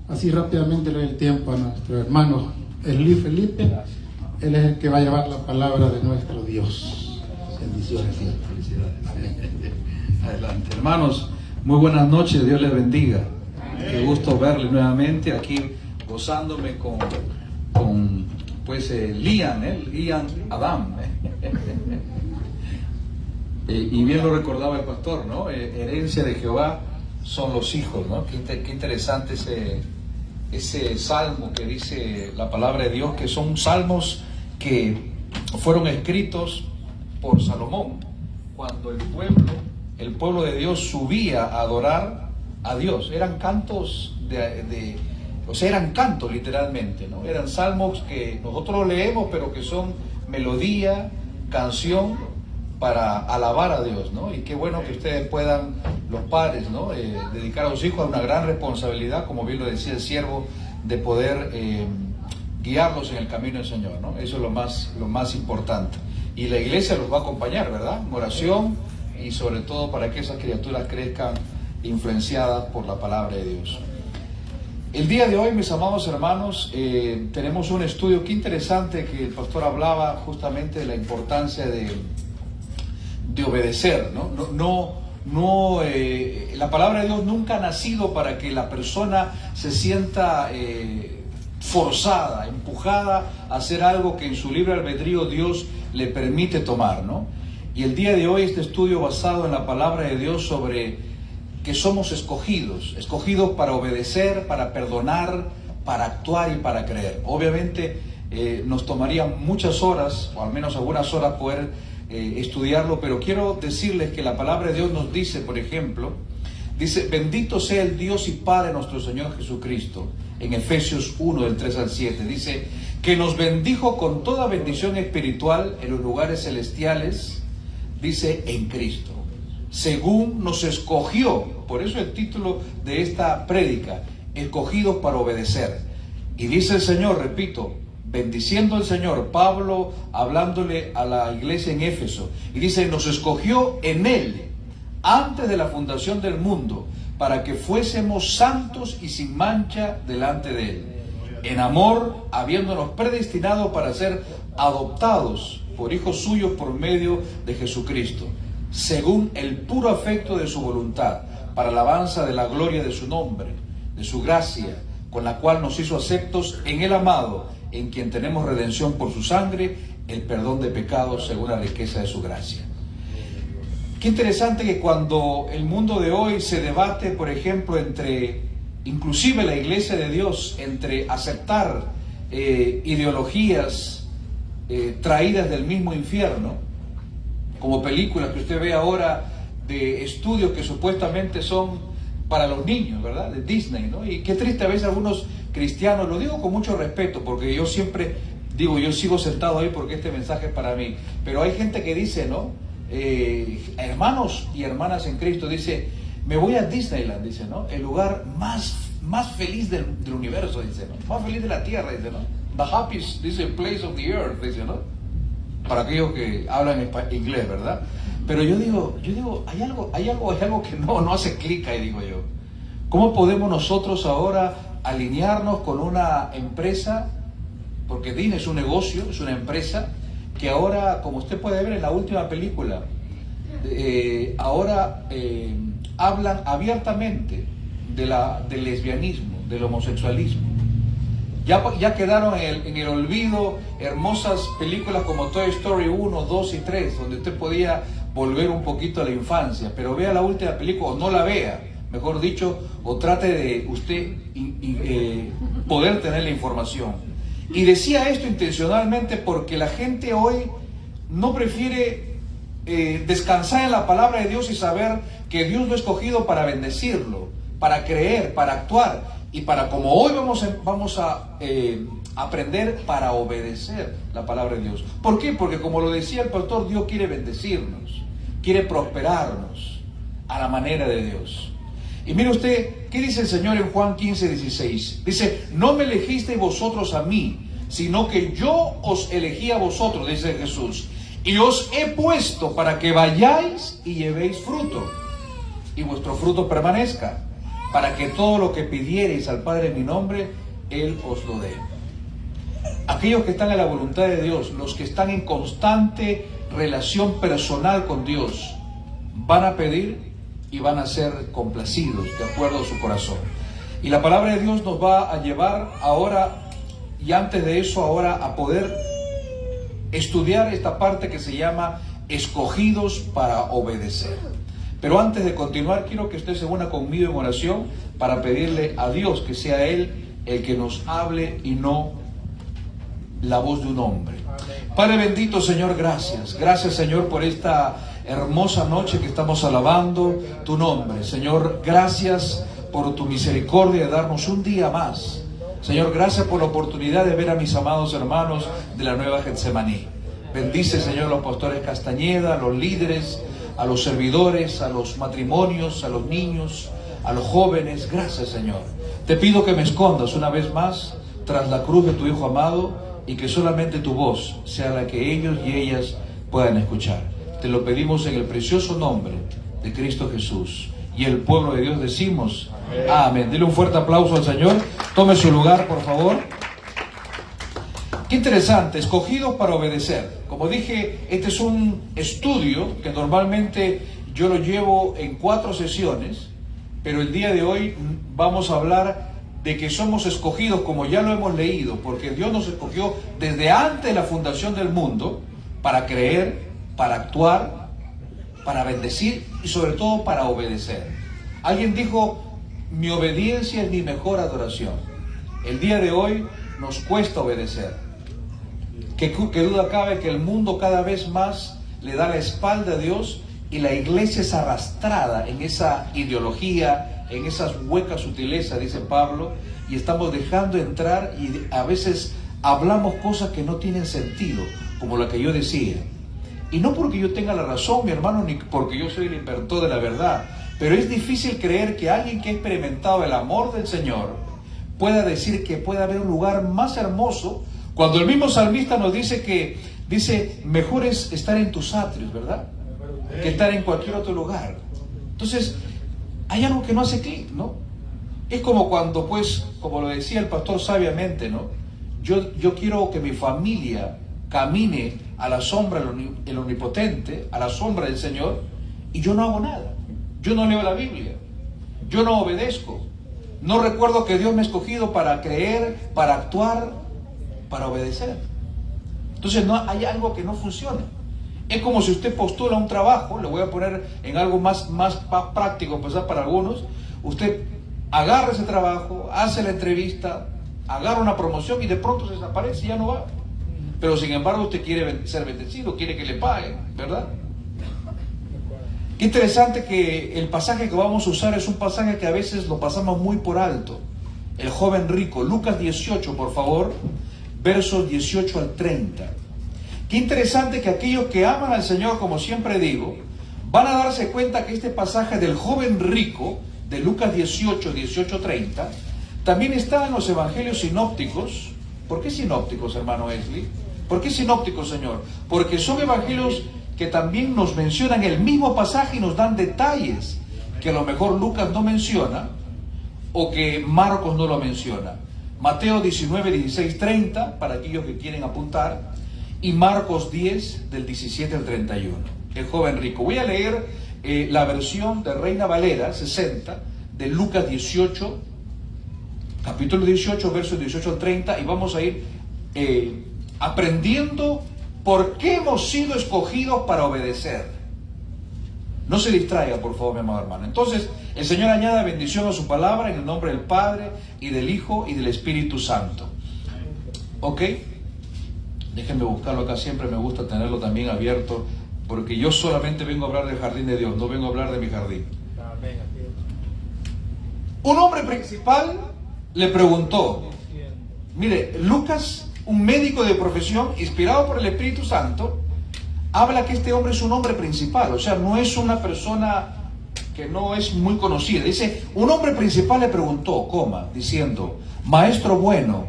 Así rápidamente le doy el tiempo a nuestro hermano Eli Felipe. Él es el que va a llevar la palabra de nuestro Dios. Bendiciones. Felicidades. Adelante, hermanos. Muy buenas noches. Dios les bendiga. Qué gusto verles nuevamente aquí, gozándome con Lian Adam. Y bien lo recordaba el pastor, ¿no? Herencia de Jehová son los hijos, ¿no? Qué interesante ese salmo que dice la palabra de Dios, que son salmos que fueron escritos por Salomón cuando el pueblo de Dios subía a adorar a Dios. Eran cantos eran cantos literalmente, ¿no? Eran salmos que nosotros leemos, pero que son melodía, canción para alabar a Dios, ¿no? Y qué bueno que ustedes puedan, los padres, ¿no? Dedicar a los hijos a una gran responsabilidad, como bien lo decía el siervo, de poder guiarlos en el camino del Señor, ¿no? Eso es lo más importante. Y la iglesia los va a acompañar, ¿verdad? En oración y sobre todo para que esas criaturas crezcan influenciadas por la palabra de Dios. El día de hoy, mis amados hermanos, tenemos un estudio que interesante, que el pastor hablaba justamente de la importancia de obedecer, ¿no? La palabra de Dios nunca ha nacido para que la persona se sienta forzada, empujada a hacer algo que en su libre albedrío Dios le permite tomar, ¿no? Y el día de hoy este estudio basado en la palabra de Dios sobre que somos escogidos para obedecer, para perdonar, para actuar y para creer. Obviamente nos tomaría muchas horas, o al menos algunas horas, poder estudiarlo, pero quiero decirles que la palabra de Dios nos dice, por ejemplo, dice: bendito sea el Dios y Padre de nuestro Señor Jesucristo, en Efesios 1, del 3 al 7, dice que nos bendijo con toda bendición espiritual en los lugares celestiales, dice, en Cristo, según nos escogió. Por eso el título de esta prédica, escogidos para obedecer. Y dice el Señor, repito, bendiciendo al Señor, Pablo hablándole a la iglesia en Éfeso, y dice: nos escogió en Él antes de la fundación del mundo, para que fuésemos santos y sin mancha delante de Él, en amor, habiéndonos predestinado para ser adoptados por hijos suyos por medio de Jesucristo, según el puro afecto de su voluntad, para alabanza de la gloria de su nombre, de su gracia, con la cual nos hizo aceptos en el amado, en quien tenemos redención por su sangre, el perdón de pecados según la riqueza de su gracia. Qué interesante que cuando el mundo de hoy se debate, por ejemplo, inclusive la iglesia de Dios, entre aceptar ideologías traídas del mismo infierno, como películas que usted ve ahora de estudios que supuestamente son para los niños, ¿verdad? De Disney, ¿no? Y qué triste a veces algunos cristianos, lo digo con mucho respeto, porque yo siempre digo, yo sigo sentado ahí porque este mensaje es para mí, pero hay gente que dice, ¿no? Hermanos y hermanas en Cristo, dice, me voy a Disneyland, dice, ¿no? El lugar más feliz del universo, dice, ¿no? Más feliz de la tierra, dice, ¿no? The happiest, dice, place of the earth, dice, ¿no? Para aquellos que hablan inglés, ¿verdad? Pero yo digo, hay algo que no hace clic ahí, digo yo. ¿Cómo podemos nosotros ahora alinearnos con una empresa? Porque Disney es un negocio, es una empresa que ahora, como usted puede ver en la última película, hablan abiertamente del lesbianismo, del homosexualismo. Ya quedaron en el olvido hermosas películas como Toy Story 1, 2 y 3, donde usted podía volver un poquito a la infancia, pero vea la última película, o no la vea, mejor dicho, o trate de usted poder tener la información. Y decía esto intencionalmente porque la gente hoy no prefiere descansar en la palabra de Dios y saber que Dios lo ha escogido para bendecirlo, para creer, para actuar, y para, como hoy vamos a aprender, para obedecer la palabra de Dios. ¿Por qué? Porque, como lo decía el pastor, Dios quiere bendecirnos, quiere prosperarnos a la manera de Dios. Y mire usted, ¿qué dice el Señor en Juan 15, 16? Dice: no me elegisteis vosotros a mí, sino que yo os elegí a vosotros, dice Jesús, y os he puesto para que vayáis y llevéis fruto, y vuestro fruto permanezca, para que todo lo que pidiereis al Padre en mi nombre, Él os lo dé. Aquellos que están en la voluntad de Dios, los que están en constante relación personal con Dios, van a pedir y van a ser complacidos de acuerdo a su corazón. Y la palabra de Dios nos va a llevar ahora, y antes de eso ahora, a poder estudiar esta parte que se llama escogidos para obedecer. Pero antes de continuar, quiero que usted se una conmigo en oración para pedirle a Dios que sea Él el que nos hable y no la voz de un hombre. Padre bendito, Señor, gracias. Gracias, Señor, por esta hermosa noche que estamos alabando tu nombre. Señor, gracias por tu misericordia de darnos un día más. Señor, gracias por la oportunidad de ver a mis amados hermanos de la Nueva Getsemaní. Bendice, Señor, a los pastores Castañeda, a los líderes, a los servidores, a los matrimonios, a los niños, a los jóvenes. Gracias, Señor. Te pido que me escondas una vez más tras la cruz de tu Hijo amado y que solamente tu voz sea la que ellos y ellas puedan escuchar. Te lo pedimos en el precioso nombre de Cristo Jesús. Y el pueblo de Dios decimos, amén. Dile un fuerte aplauso al Señor. Tome su lugar, por favor. Qué interesante, escogidos para obedecer. Como dije, este es un estudio que normalmente yo lo llevo en 4 sesiones, pero el día de hoy vamos a hablar de que somos escogidos, como ya lo hemos leído, porque Dios nos escogió desde antes de la fundación del mundo para creer, para actuar, para bendecir y sobre todo para obedecer. Alguien dijo, mi obediencia es mi mejor adoración. El día de hoy nos cuesta obedecer. Que duda cabe que el mundo cada vez más le da la espalda a Dios y la iglesia es arrastrada en esa ideología, en esas huecas sutilezas, dice Pablo, y estamos dejando entrar y a veces hablamos cosas que no tienen sentido, como la que yo decía. Y no porque yo tenga la razón, mi hermano, ni porque yo soy el inventor de la verdad, pero es difícil creer que alguien que ha experimentado el amor del Señor pueda decir que puede haber un lugar más hermoso, cuando el mismo salmista nos dice mejor es estar en tus atrios, ¿verdad?, que estar en cualquier otro lugar. Entonces, hay algo que no hace clic, ¿no? Es como cuando, pues, como lo decía el pastor sabiamente, ¿no? Yo quiero que mi familia camine a la sombra del Omnipotente, a la sombra del Señor, y yo no hago nada. Yo no leo la Biblia, yo no obedezco, no recuerdo que Dios me ha escogido para creer, para actuar, para obedecer. Entonces no hay algo que no funciona. Es como si usted postula un trabajo, le voy a poner en algo más práctico, pues, para algunos. Usted agarra ese trabajo, hace la entrevista, agarra una promoción y de pronto se desaparece y ya no va. Pero sin embargo usted quiere ser bendecido, quiere que le paguen, ¿verdad? Qué interesante que el pasaje que vamos a usar es un pasaje que a veces lo pasamos muy por alto. El joven rico, Lucas 18, por favor, versos 18 al 30. Qué interesante que aquellos que aman al Señor, como siempre digo, van a darse cuenta que este pasaje del joven rico, de Lucas 18, 18, 30, también está en los evangelios sinópticos. ¿Por qué sinópticos, hermano Esli? ¿Por qué sinópticos, Señor? Porque son evangelios que también nos mencionan el mismo pasaje y nos dan detalles que a lo mejor Lucas no menciona o que Marcos no lo menciona. Mateo 19, 16, 30, para aquellos que quieren apuntar, y Marcos 10, del 17 al 31. El joven rico. Voy a leer la versión de Reina Valera 60 de Lucas 18, capítulo 18, versos 18 al 30, y vamos a ir aprendiendo por qué hemos sido escogidos para obedecer. No se distraiga, por favor, mi amado hermano. Entonces, el Señor añada bendición a su palabra en el nombre del Padre, y del Hijo, y del Espíritu Santo. ¿Ok? Déjenme buscarlo acá, siempre me gusta tenerlo también abierto, porque yo solamente vengo a hablar del jardín de Dios, no vengo a hablar de mi jardín. Un hombre principal le preguntó, mire, Lucas, un médico de profesión, inspirado por el Espíritu Santo, habla que este hombre es un hombre principal, o sea, no es una persona que no es muy conocida. Dice, un hombre principal le preguntó, diciendo, maestro bueno,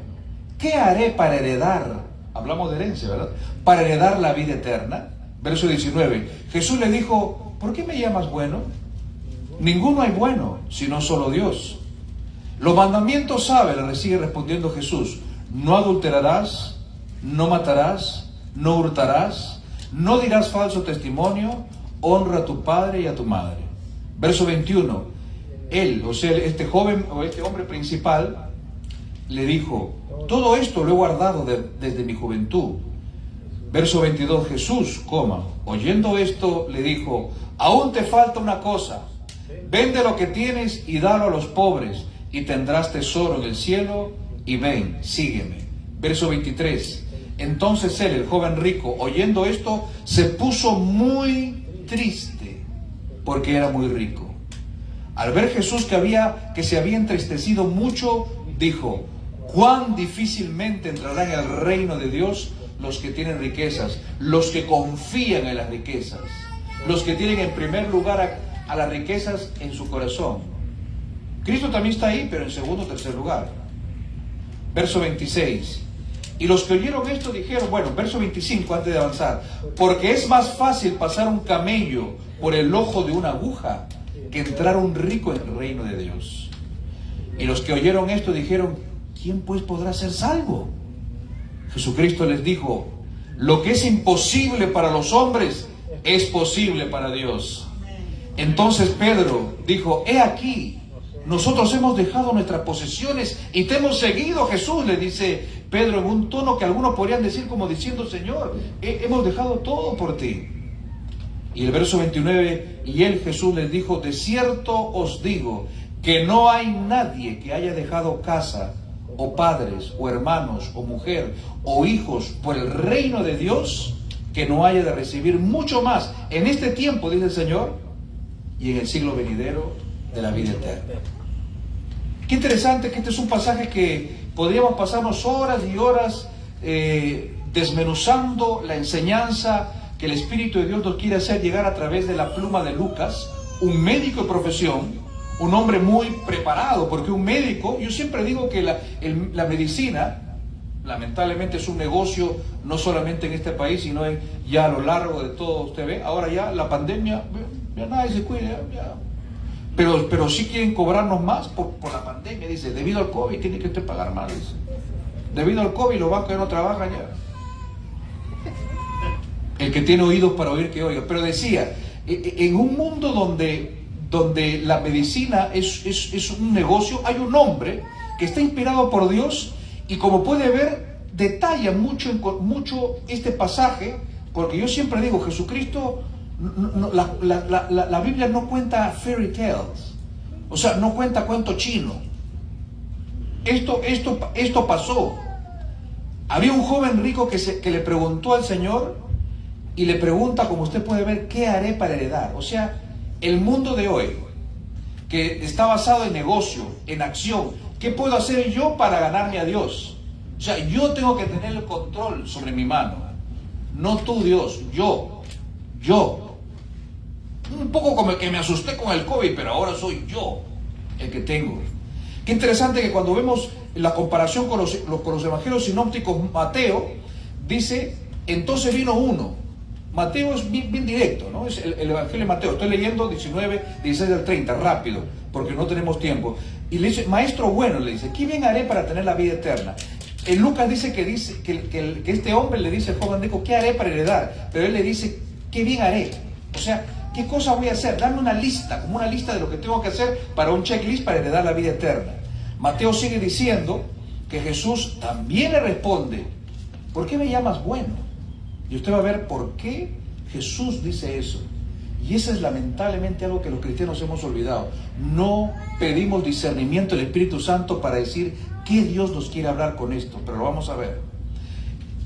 ¿qué haré para heredar? Hablamos de herencia, ¿verdad? Para heredar la vida eterna. Verso 19, Jesús le dijo, ¿por qué me llamas bueno? Ninguno hay bueno, sino solo Dios. Los mandamientos sabe, le sigue respondiendo Jesús: no adulterarás, no matarás, no hurtarás, no dirás falso testimonio, honra a tu padre y a tu madre. Verso 21, él, o sea, este joven o este hombre principal, le dijo: todo esto lo he guardado desde mi juventud. Verso 22, Jesús, oyendo esto, le dijo: aún te falta una cosa, vende lo que tienes y dalo a los pobres, y tendrás tesoro en el cielo, y ven, sígueme. Verso 23, entonces él, el joven rico, oyendo esto, se puso muy triste, porque era muy rico. Al ver Jesús que se había entristecido mucho, dijo: cuán difícilmente entrarán en el reino de Dios los que tienen riquezas, los que confían en las riquezas, los que tienen en primer lugar a las riquezas en su corazón. Cristo también está ahí, pero en segundo o tercer lugar. Verso 26. Y los que oyeron esto dijeron, verso 25 antes de avanzar: porque es más fácil pasar un camello por el ojo de una aguja que entrar un rico en el reino de Dios. Y los que oyeron esto dijeron: ¿quién pues podrá ser salvo? Jesucristo les dijo: lo que es imposible para los hombres es posible para Dios. Entonces Pedro dijo: he aquí, nosotros hemos dejado nuestras posesiones y te hemos seguido. Jesús, le dice Pedro en un tono que algunos podrían decir como diciendo: Señor, hemos dejado todo por ti. Y el verso 29, y él, Jesús, les dijo: de cierto os digo que no hay nadie que haya dejado casa o padres o hermanos o mujer o hijos por el reino de Dios que no haya de recibir mucho más en este tiempo, dice el Señor, y en el siglo venidero de la vida eterna. Qué interesante que este es un pasaje que podríamos pasarnos horas y horas desmenuzando la enseñanza que el Espíritu de Dios nos quiere hacer llegar a través de la pluma de Lucas, un médico de profesión, un hombre muy preparado, porque un médico, yo siempre digo que la medicina, lamentablemente, es un negocio no solamente en este país, sino ya a lo largo de todo. Usted ve, ahora ya la pandemia, ya nadie se cuida, ya. Pero sí quieren cobrarnos más por la pandemia, dice, debido al COVID tiene que usted pagar más, dice. Debido al COVID los bancos ya no trabajan ya. El que tiene oídos para oír, que oiga. Pero decía, en un mundo donde la medicina es un negocio, hay un hombre que está inspirado por Dios y, como puede ver, detalla mucho este pasaje, porque yo siempre digo, Jesucristo, la Biblia no cuenta fairy tales, o sea, no cuenta cuento chino. Esto pasó. Había un joven rico que le preguntó al Señor, y le pregunta, como usted puede ver, ¿qué haré para heredar? O sea, el mundo de hoy, que está basado en negocio, en acción, ¿qué puedo hacer yo para ganarme a Dios? O sea, yo tengo que tener el control sobre mi mano. No tú, Dios, yo. Un poco como el que me asusté con el COVID, pero ahora soy yo el que tengo. Qué interesante que cuando vemos la comparación con los evangelios sinópticos, Mateo dice, entonces vino uno. Mateo es bien directo, ¿no? Es el evangelio de Mateo. Estoy leyendo 19, 16 al 30, rápido, porque no tenemos tiempo. Y le dice, maestro bueno, le dice, ¿qué bien haré para tener la vida eterna? En Lucas dice que este hombre le dice al joven rico, ¿qué haré para heredar? Pero él le dice, ¿qué bien haré? O sea, ¿qué cosa voy a hacer? Dame una lista, como una lista de lo que tengo que hacer para un checklist para heredar la vida eterna. Mateo sigue diciendo que Jesús también le responde, ¿por qué me llamas bueno? Y usted va a ver por qué Jesús dice eso. Y eso es lamentablemente algo que los cristianos hemos olvidado. No pedimos discernimiento del Espíritu Santo para decir qué Dios nos quiere hablar con esto, pero lo vamos a ver.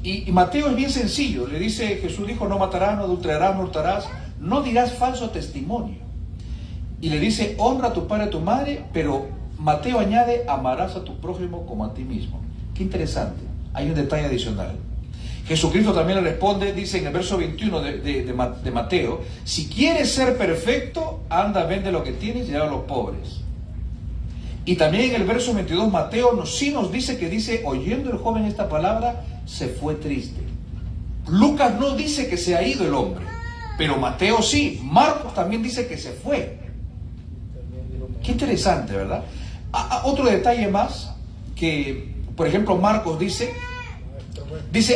Y Mateo es bien sencillo. Le dice, Jesús dijo, no matarás, no adulterarás, no hurtarás, no dirás falso testimonio. Y le dice, honra a tu padre y a tu madre, pero Mateo añade, amarás a tu prójimo como a ti mismo. Qué interesante. Hay un detalle adicional. Jesucristo también le responde, dice en el verso 21 de Mateo, si quieres ser perfecto, anda, vende lo que tienes y da a los pobres. Y también en el verso 22 Mateo sí nos dice que dice, oyendo el joven esta palabra, se fue triste. Lucas no dice que se ha ido el hombre, pero Mateo sí. Marcos también dice que se fue. Qué interesante, ¿verdad? Otro detalle más, que por ejemplo Marcos dice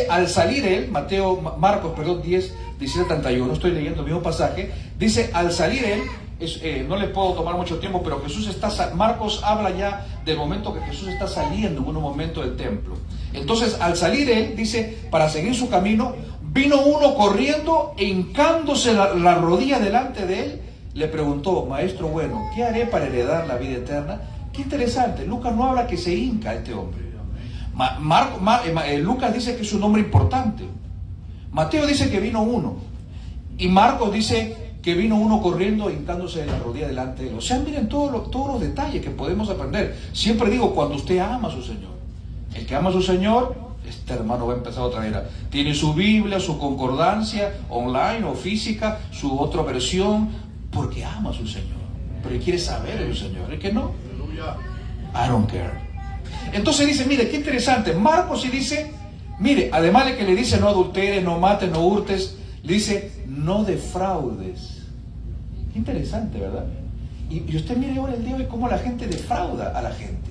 al salir él, Marcos, 10, 17, 31, estoy leyendo el mismo pasaje, dice, al salir él, no le puedo tomar mucho tiempo, pero Marcos habla ya del momento que Jesús está saliendo en un momento del templo. Entonces, al salir él, dice, para seguir su camino, vino uno corriendo e hincándose la rodilla delante de él, le preguntó, maestro bueno, ¿qué haré para heredar la vida eterna? Qué interesante, Lucas no habla que se hinca este hombre. Lucas dice que es un nombre importante. Mateo dice que vino uno. Y Marcos dice que vino uno corriendo, hincándose en la rodilla delante de él. O sea, miren todos los detalles que podemos aprender. Siempre digo, cuando usted ama a su Señor. El que ama a su Señor, este hermano va a empezar otra vez. Tiene su Biblia, su concordancia, online o física, su otra versión, porque ama a su Señor. Pero él quiere saber de su Señor. ¿Es que no? I don't care. Entonces dice, mire, qué interesante. Marcos sí dice, mire, además de que le dice no adulteres, no mates, no hurtes, le dice no defraudes. Qué interesante, ¿verdad? Y usted mire ahora el día de hoy cómo la gente defrauda a la gente.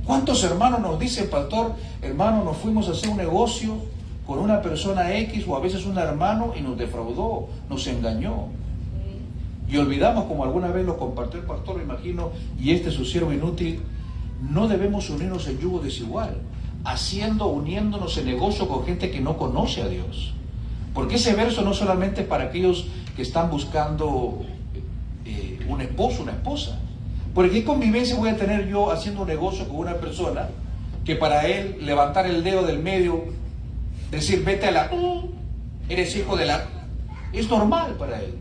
¿Cuántos hermanos nos dicen, pastor, hermano, nos fuimos a hacer un negocio con una persona X o a veces un hermano y nos defraudó, nos engañó? Y olvidamos, como alguna vez lo compartió el pastor, me imagino, y su siervo inútil, no debemos unirnos en yugo desigual, uniéndonos en negocio con gente que no conoce a Dios. Porque ese verso no solamente para aquellos que están buscando un esposo, una esposa. Porque ¿qué convivencia voy a tener yo haciendo un negocio con una persona que para él levantar el dedo del medio, decir vete a la, eres hijo de la, es normal para él?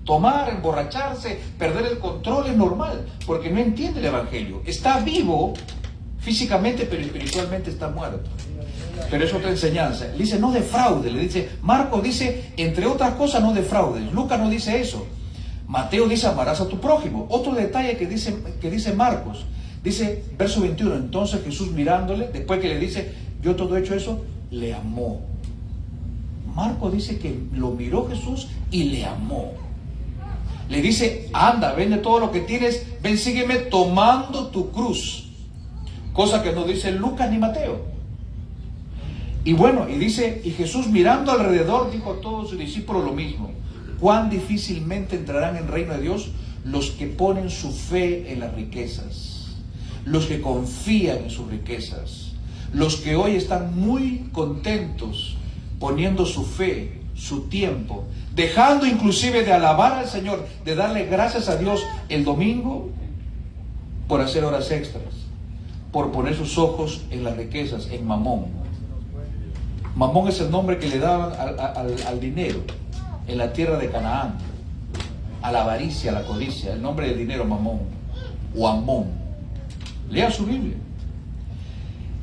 Tomar, emborracharse, perder el control es normal, porque no entiende el Evangelio. Está vivo físicamente, pero espiritualmente está muerto. Pero es otra enseñanza. Le dice, no defraude. Le dice, Marcos dice, entre otras cosas, no defraudes. Lucas no dice eso. Mateo dice, amarás a tu prójimo. Otro detalle que dice Marcos. Dice, verso 21, entonces Jesús mirándole, después que le dice, yo todo he hecho eso, le amó. Marcos dice que lo miró Jesús y le amó. Le dice, anda, vende todo lo que tienes, ven, sígueme tomando tu cruz. Cosa que no dice Lucas ni Mateo. Y bueno, y dice, y Jesús mirando alrededor dijo a todos sus discípulos lo mismo. Cuán difícilmente entrarán en el reino de Dios los que ponen su fe en las riquezas, los que confían en sus riquezas, los que hoy están muy contentos poniendo su fe, su tiempo, dejando inclusive de alabar al Señor, de darle gracias a Dios el domingo por hacer horas extras, por poner sus ojos en las riquezas, en Mamón. Mamón es el nombre que le daban al dinero en la tierra de Canaán, a la avaricia, a la codicia, el nombre del dinero, Mamón o Amón. Lea su Biblia.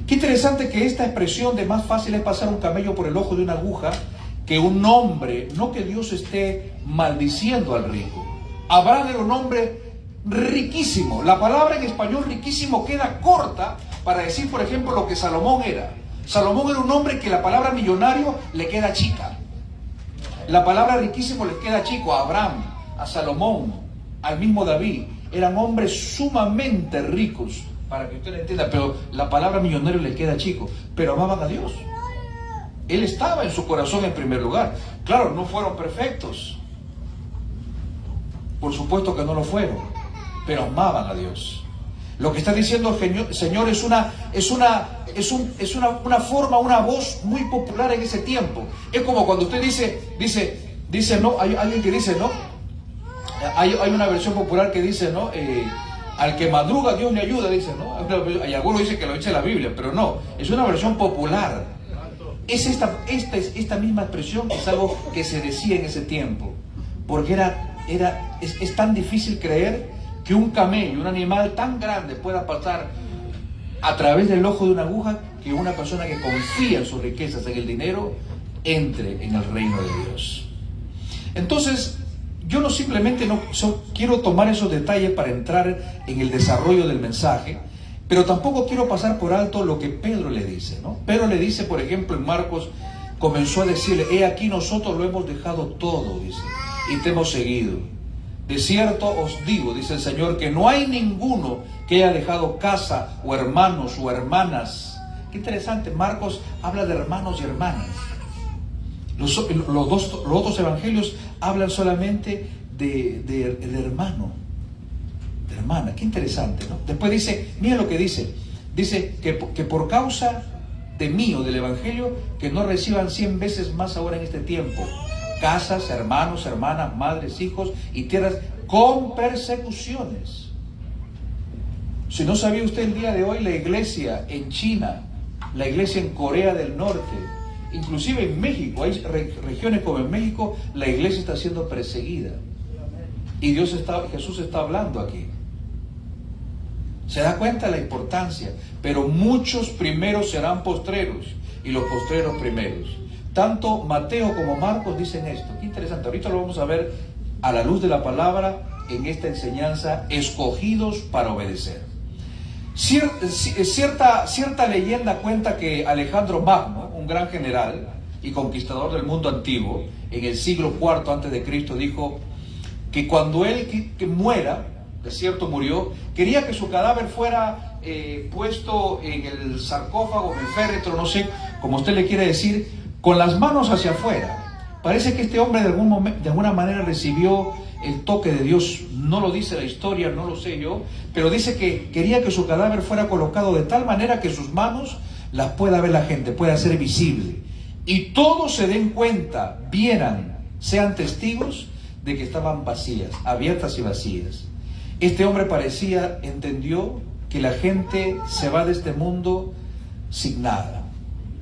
Qué interesante que esta expresión de más fácil es pasar un camello por el ojo de una aguja, que un hombre, no que Dios esté maldiciendo al rico. Abraham era un hombre riquísimo. La palabra en español riquísimo queda corta para decir, por ejemplo, lo que Salomón era. Salomón era un hombre que la palabra millonario le queda chica. La palabra riquísimo le queda chico a Abraham, a Salomón, al mismo David. Eran hombres sumamente ricos, para que usted entienda, pero la palabra millonario le queda chico. Pero amaban a Dios. Él estaba en su corazón en primer lugar. Claro, no fueron perfectos. Por supuesto que no lo fueron, pero amaban a Dios. Lo que está diciendo el Señor es una forma, una voz muy popular en ese tiempo. Es como cuando usted dice no, hay alguien que dice no. Hay una versión popular que dice no, al que madruga Dios le ayuda, dice no. Hay algunos dicen que lo dice la Biblia, pero no, es una versión popular. Es esta misma expresión, es algo que se decía en ese tiempo, porque es tan difícil creer que un camello, un animal tan grande, pueda pasar a través del ojo de una aguja, que una persona que confía en sus riquezas, en el dinero, entre en el reino de Dios. Entonces, yo no simplemente quiero tomar esos detalles para entrar en el desarrollo del mensaje, pero tampoco quiero pasar por alto lo que Pedro le dice, ¿no? Pedro le dice, por ejemplo, en Marcos, comenzó a decirle, he aquí nosotros lo hemos dejado todo, dice, y te hemos seguido. De cierto os digo, dice el Señor, que no hay ninguno que haya dejado casa o hermanos o hermanas. Qué interesante, Marcos habla de hermanos y hermanas. Los otros evangelios hablan solamente de hermano, de hermana. Qué interesante, ¿no? Después dice, mira lo que dice. Dice que por causa de mí o del evangelio, que no reciban 100 veces más ahora en este tiempo casas, hermanos, hermanas, madres, hijos y tierras con persecuciones. Si no sabía usted, el día de hoy la iglesia en China, la iglesia en Corea del Norte, inclusive en México, hay regiones como en México, la iglesia está siendo perseguida. Y Jesús está hablando aquí. Se da cuenta de la importancia, pero muchos primeros serán postreros y los postreros primeros. Tanto Mateo como Marcos dicen esto. Qué interesante, ahorita lo vamos a ver a la luz de la palabra en esta enseñanza, escogidos para obedecer. Cierta leyenda cuenta que Alejandro Magno, un gran general y conquistador del mundo antiguo, en el siglo IV antes de Cristo, dijo que cuando él que muera, de cierto murió, quería que su cadáver fuera puesto en el sarcófago, en el féretro, no sé, como usted le quiere decir, con las manos hacia afuera. Parece que este hombre de alguna manera recibió el toque de Dios. No lo dice la historia, no lo sé yo, pero dice que quería que su cadáver fuera colocado de tal manera que sus manos las pueda ver la gente, pueda ser visible. Y todos se den cuenta, vieran, sean testigos de que estaban vacías, abiertas y vacías. Este hombre entendió que la gente se va de este mundo sin nada,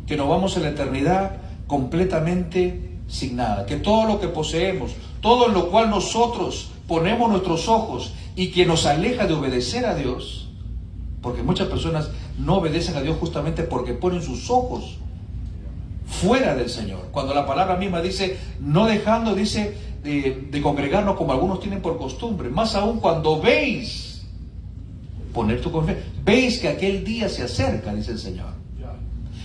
que nos vamos a la eternidad completamente sin nada, que todo lo que poseemos, todo en lo cual nosotros ponemos nuestros ojos y que nos aleja de obedecer a Dios, porque muchas personas no obedecen a Dios justamente porque ponen sus ojos fuera del Señor. Cuando la palabra misma dice, no dejando, dice, de congregarnos como algunos tienen por costumbre, más aún cuando veis, poner tu confianza, veis que aquel día se acerca, dice el Señor.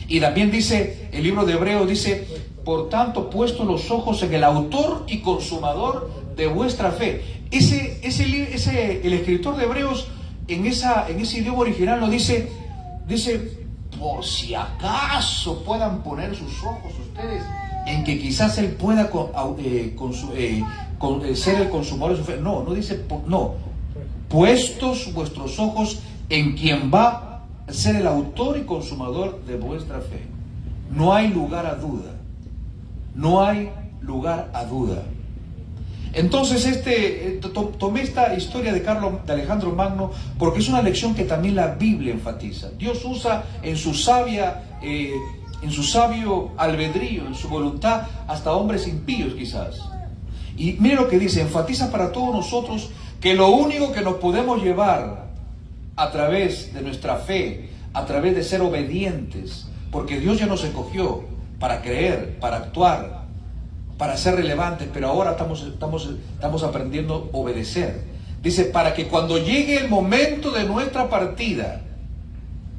Y también dice, el libro de Hebreos dice, por tanto, puesto los ojos en el autor y consumador de vuestra fe. El escritor de Hebreos, en ese idioma original, lo dice, por si acaso puedan poner sus ojos ustedes en que quizás él pueda ser el consumador de su fe. No dice, no. Puestos vuestros ojos en quien va a ser el autor y consumador de vuestra fe. No hay lugar a duda. No hay lugar a duda. Entonces tomé esta historia de Alejandro Magno porque es una lección que también la Biblia enfatiza. Dios usa en su sabio albedrío, en su voluntad, hasta hombres impíos quizás. Y mire lo que dice, enfatiza para todos nosotros que lo único que nos podemos llevar a través de nuestra fe, a través de ser obedientes, porque Dios ya nos escogió para creer, para actuar, para ser relevantes, pero ahora estamos aprendiendo a obedecer. Dice, para que cuando llegue el momento de nuestra partida,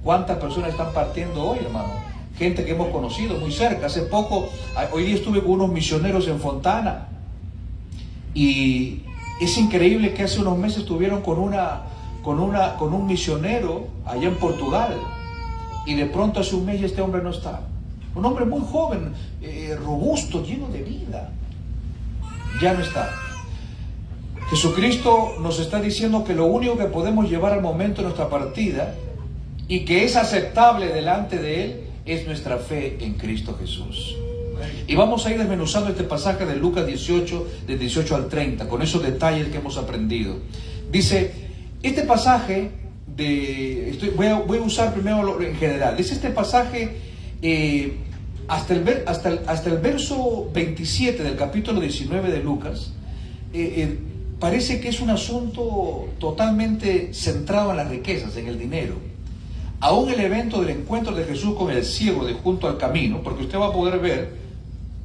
¿cuántas personas están partiendo hoy, hermano? Gente que hemos conocido muy cerca. Hace poco, hoy día estuve con unos misioneros en Fontana, y es increíble que hace unos meses estuvieron con un misionero allá en Portugal, y de pronto hace un mes este hombre no está. Un hombre muy joven, robusto, lleno de vida, ya no está. Jesucristo nos está diciendo que lo único que podemos llevar al momento de nuestra partida y que es aceptable delante de Él es nuestra fe en Cristo Jesús. Y vamos a ir desmenuzando este pasaje de Lucas 18, del 18 al 30, con esos detalles que hemos aprendido. Dice, este pasaje, voy a usar primero en general, dice este pasaje, hasta el verso 27 del capítulo 19 de Lucas, parece que es un asunto totalmente centrado en las riquezas, en el dinero. Aún el evento del encuentro de Jesús con el ciego de junto al camino, porque usted va a poder ver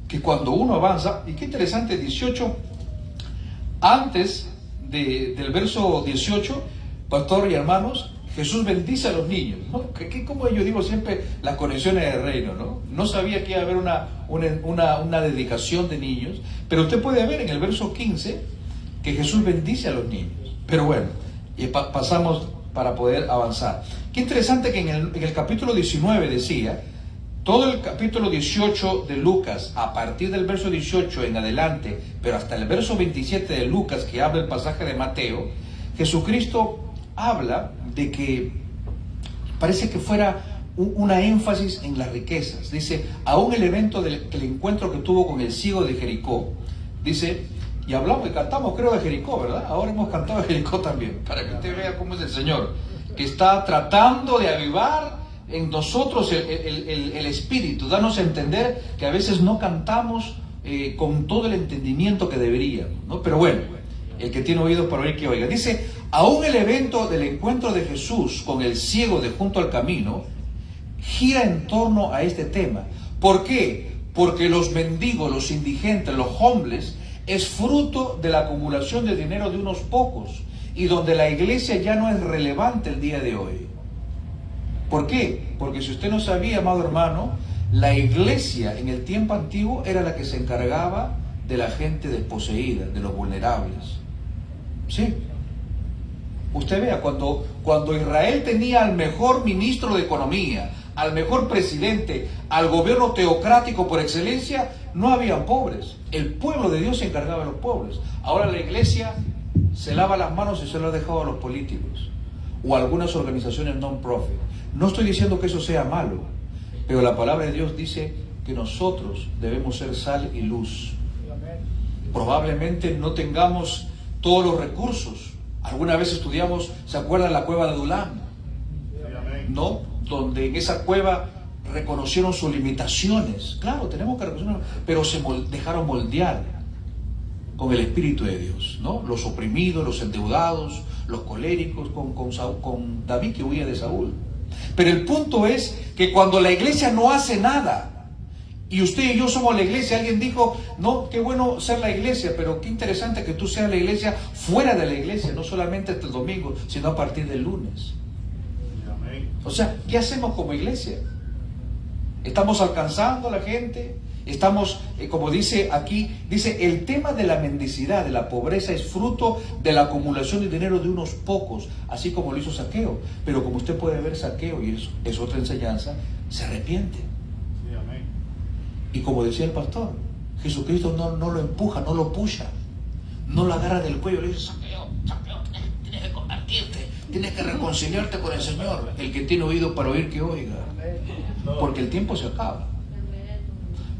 que cuando uno avanza, y qué interesante, 18, antes del verso 18, pastor y hermanos, Jesús bendice a los niños, ¿no? Como yo digo siempre, las conexiones del reino, ¿no? No sabía que iba a haber una dedicación de niños, pero usted puede ver en el verso 15, que Jesús bendice a los niños. Pero bueno, pasamos para poder avanzar. Qué interesante que en el capítulo 19 decía, todo el capítulo 18 de Lucas, a partir del verso 18 en adelante, pero hasta el verso 27 de Lucas, que habla el pasaje de Mateo, Jesucristo habla de que parece que fuera una énfasis en las riquezas. Dice, aún el evento el encuentro que tuvo con el ciego de Jericó, dice, y hablamos y cantamos creo de Jericó, ¿verdad? Ahora hemos cantado de Jericó también, para que usted vea cómo es el Señor, que está tratando de avivar en nosotros el espíritu, darnos a entender que a veces no cantamos con todo el entendimiento que deberíamos, ¿no? Pero bueno, el que tiene oídos para oír que oiga. Dice, aún el evento del encuentro de Jesús con el ciego de junto al camino gira en torno a este tema. ¿Por qué? Porque los mendigos, los indigentes, los homeless, es fruto de la acumulación de dinero de unos pocos, y donde la iglesia ya no es relevante el día de hoy. ¿Por qué? Porque si usted no sabía, amado hermano, la iglesia en el tiempo antiguo era la que se encargaba de la gente desposeída, de los vulnerables. Sí. Usted vea, cuando Israel tenía al mejor ministro de economía, al mejor presidente, al gobierno teocrático por excelencia, no habían pobres. El pueblo de Dios se encargaba de los pobres. Ahora la iglesia se lava las manos y se lo ha dejado a los políticos o a algunas organizaciones non-profit. No estoy diciendo que eso sea malo, pero la palabra de Dios dice que nosotros debemos ser sal y luz. Probablemente no tengamos todos los recursos. Alguna vez estudiamos, ¿se acuerdan la cueva de Adulam? ¿No? Donde en esa cueva reconocieron sus limitaciones. Claro, tenemos que reconocer, pero se dejaron moldear con el Espíritu de Dios, ¿no? Los oprimidos, los endeudados, los coléricos, con David que huía de Saúl. Pero el punto es que cuando la iglesia no hace nada, y usted y yo somos la iglesia, alguien dijo, no, qué bueno ser la iglesia, pero qué interesante que tú seas la iglesia fuera de la iglesia, no solamente hasta el domingo, sino a partir del lunes. O sea, ¿qué hacemos como iglesia? ¿Estamos alcanzando a la gente? Estamos, como dice aquí, dice, el tema de la mendicidad, de la pobreza, es fruto de la acumulación de dinero de unos pocos, así como lo hizo Zaqueo. Pero como usted puede ver, Zaqueo, y es otra enseñanza, se arrepiente. Sí, amén. Y como decía el pastor, Jesucristo no lo empuja, no lo pusha, no lo agarra del cuello, le dice, Zaqueo, tienes que convertirte, tienes que reconciliarte con el Señor. El que tiene oído para oír, que oiga, porque el tiempo se acaba.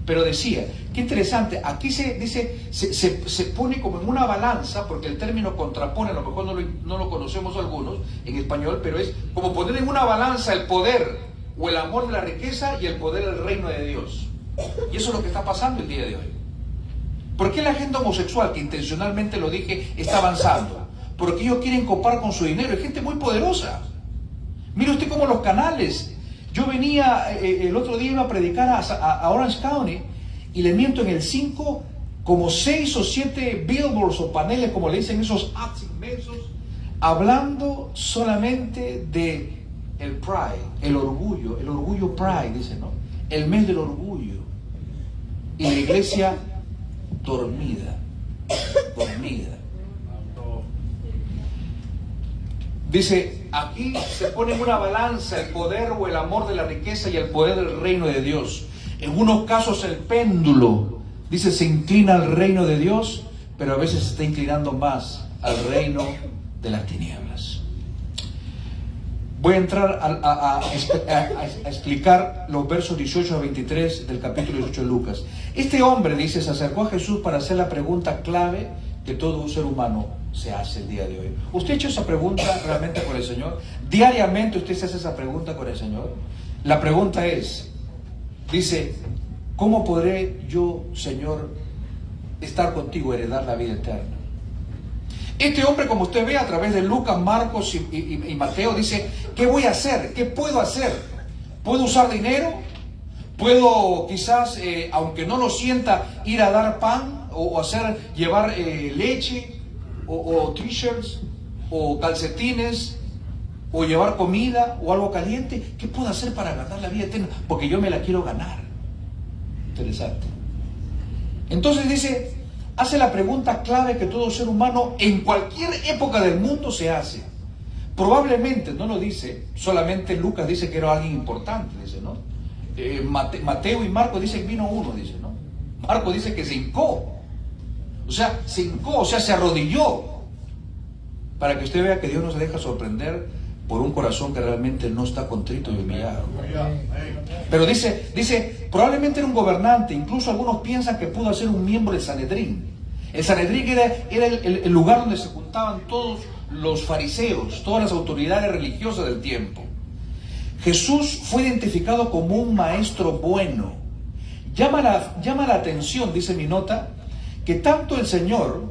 Pero decía, qué interesante, aquí se dice, se pone como en una balanza, porque el término contrapone, a lo mejor no lo conocemos algunos en español, pero es como poner en una balanza el poder o el amor de la riqueza y el poder del reino de Dios. Y eso es lo que está pasando el día de hoy. ¿Por qué la agenda homosexual, que intencionalmente lo dije, está avanzando? Porque ellos quieren copar con su dinero, hay gente muy poderosa. Mire usted cómo los canales. Yo venía, el otro día iba a predicar a Orange County, y le miento, en el 5, como 6 o 7 billboards o paneles, como le dicen esos ads inmensos, hablando solamente de el Pride, el orgullo Pride, dice, ¿no? El mes del orgullo. Y la iglesia dormida. Dice, aquí se pone en una balanza el poder o el amor de la riqueza y el poder del reino de Dios. En unos casos el péndulo, dice, se inclina al reino de Dios, pero a veces se está inclinando más al reino de las tinieblas. Voy a entrar a explicar los versos 18 a 23 del capítulo 18 de Lucas. Este hombre, dice, se acercó a Jesús para hacer la pregunta clave que todo un ser humano se hace el día de hoy. ¿Usted ha hecho esa pregunta realmente con el Señor? ¿Diariamente usted se hace esa pregunta con el Señor? La pregunta es, dice, ¿cómo podré yo, Señor, estar contigo, heredar la vida eterna? Este hombre, como usted ve a través de Lucas, Marcos y Mateo, dice, ¿qué voy a hacer? ¿Qué puedo hacer? ¿Puedo usar dinero? ¿Puedo quizás, aunque no lo sienta, ir a dar pan o llevar leche o t-shirts o calcetines o llevar comida o algo caliente? ¿Qué puedo hacer para ganar la vida eterna? Porque yo me la quiero ganar. Interesante. Entonces dice, hace la pregunta clave que todo ser humano en cualquier época del mundo se hace. Probablemente, no lo dice, solamente Lucas dice que era alguien importante, dice, ¿no? Mateo y Marcos dicen que vino uno, dice, ¿no? Marcos dice que se hincó. O sea, se arrodilló. Para que usted vea que Dios no se deja sorprender por un corazón que realmente no está contrito y humillado. Pero dice, probablemente era un gobernante, incluso algunos piensan que pudo ser un miembro del Sanedrín. El Sanedrín era el lugar donde se juntaban todos los fariseos, todas las autoridades religiosas del tiempo. Jesús fue identificado como un maestro bueno. Llama la atención, dice mi nota, que tanto el Señor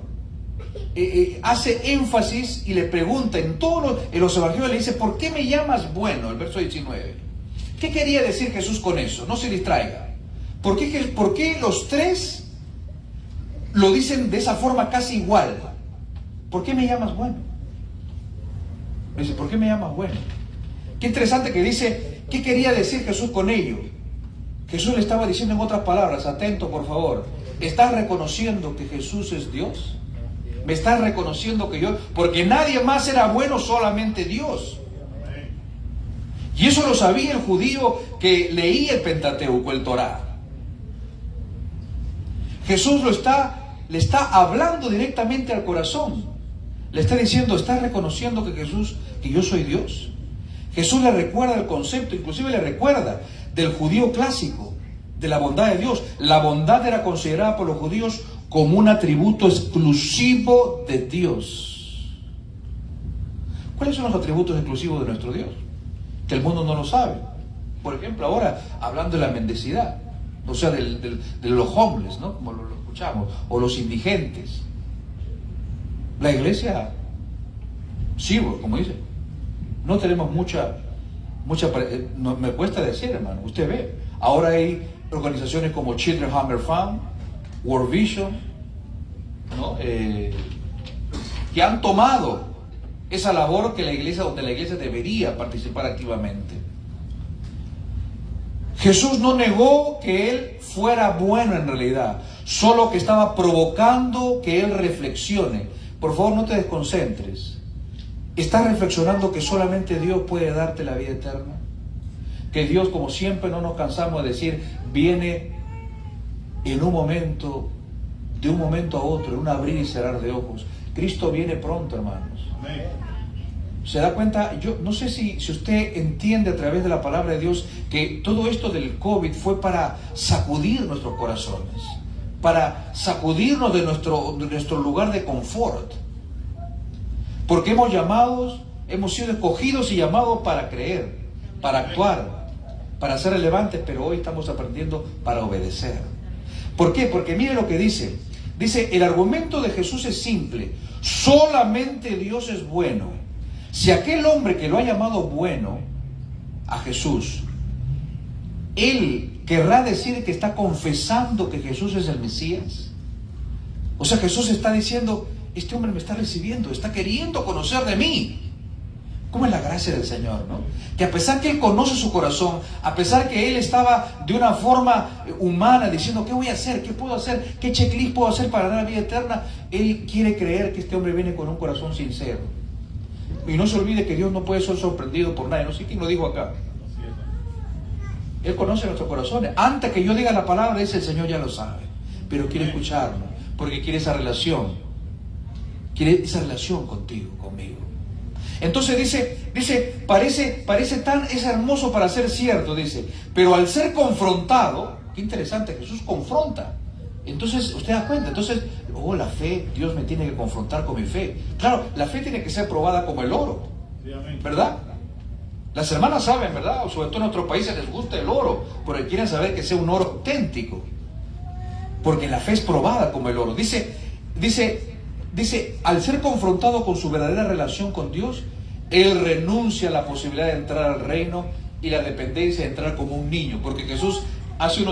hace énfasis y le pregunta en los evangelios, le dice, ¿por qué me llamas bueno? El verso 19. ¿Qué quería decir Jesús con eso? No se distraiga. ¿Por qué los tres lo dicen de esa forma casi igual? ¿Por qué me llamas bueno? Dice, ¿por qué me llamas bueno? Qué interesante que dice, ¿qué quería decir Jesús con ello? Jesús le estaba diciendo en otras palabras, atento por favor, ¿estás reconociendo que Jesús es Dios? ¿Me estás reconociendo que yo? Porque nadie más era bueno, solamente Dios. Y eso lo sabía el judío que leía el Pentateuco, el Torá. Jesús le está hablando directamente al corazón. Le está diciendo, ¿estás reconociendo que yo soy Dios? Jesús le recuerda el concepto, inclusive le recuerda del judío clásico, de la bondad de Dios. La bondad era considerada por los judíos como un atributo exclusivo de Dios. ¿Cuáles son los atributos exclusivos de nuestro Dios? Que el mundo no lo sabe. Por ejemplo, ahora, hablando de la mendicidad, o sea, de los homeless, ¿no? Como lo escuchamos, o los indigentes. La iglesia, sí, como dice, no tenemos mucha me cuesta decir, hermano, usted ve, ahora hay organizaciones como Children's Hunger Fund, World Vision, ¿no? Que han tomado esa labor que donde la iglesia debería participar activamente. Jesús no negó que él fuera bueno en realidad, solo que estaba provocando que él reflexione. Por favor, no te desconcentres. ¿Estás reflexionando que solamente Dios puede darte la vida eterna? Que Dios, como siempre no nos cansamos de decir, viene en un momento, de un momento a otro, en un abrir y cerrar de ojos. Cristo viene pronto, hermanos. ¿Se da cuenta? Yo no sé si usted entiende a través de la palabra de Dios que todo esto del COVID fue para sacudir nuestros corazones, para sacudirnos de nuestro lugar de confort. Porque hemos sido escogidos y llamados para creer, para actuar, para ser relevantes, pero hoy estamos aprendiendo para obedecer. ¿Por qué? Porque mire lo que dice. Dice, el argumento de Jesús es simple. Solamente Dios es bueno. Si aquel hombre que lo ha llamado bueno a Jesús, él querrá decir que está confesando que Jesús es el Mesías. O sea, Jesús está diciendo, este hombre me está recibiendo, está queriendo conocer de mí. ¿Cómo es la gracia del Señor, no? Que a pesar que Él conoce su corazón, a pesar que Él estaba de una forma humana diciendo, ¿qué voy a hacer? ¿Qué puedo hacer? ¿Qué checklist puedo hacer para dar la vida eterna? Él quiere creer que este hombre viene con un corazón sincero. Y no se olvide que Dios no puede ser sorprendido por nadie. No sé quién lo dijo acá. Él conoce nuestros corazones. Antes que yo diga la palabra, dice, el Señor ya lo sabe. Pero quiere escucharnos, porque quiere esa relación. Quiere esa relación contigo, conmigo. Entonces dice, es hermoso para ser cierto, dice, pero al ser confrontado, qué interesante, Jesús confronta. Entonces, usted da cuenta, entonces, la fe, Dios me tiene que confrontar con mi fe. Claro, la fe tiene que ser probada como el oro, ¿verdad? Las hermanas saben, ¿verdad? Sobre todo en nuestros países les gusta el oro, porque quieren saber que sea un oro auténtico. Porque la fe es probada como el oro. Dice, al ser confrontado con su verdadera relación con Dios, él renuncia a la posibilidad de entrar al reino y la dependencia de entrar como un niño. Porque Jesús hace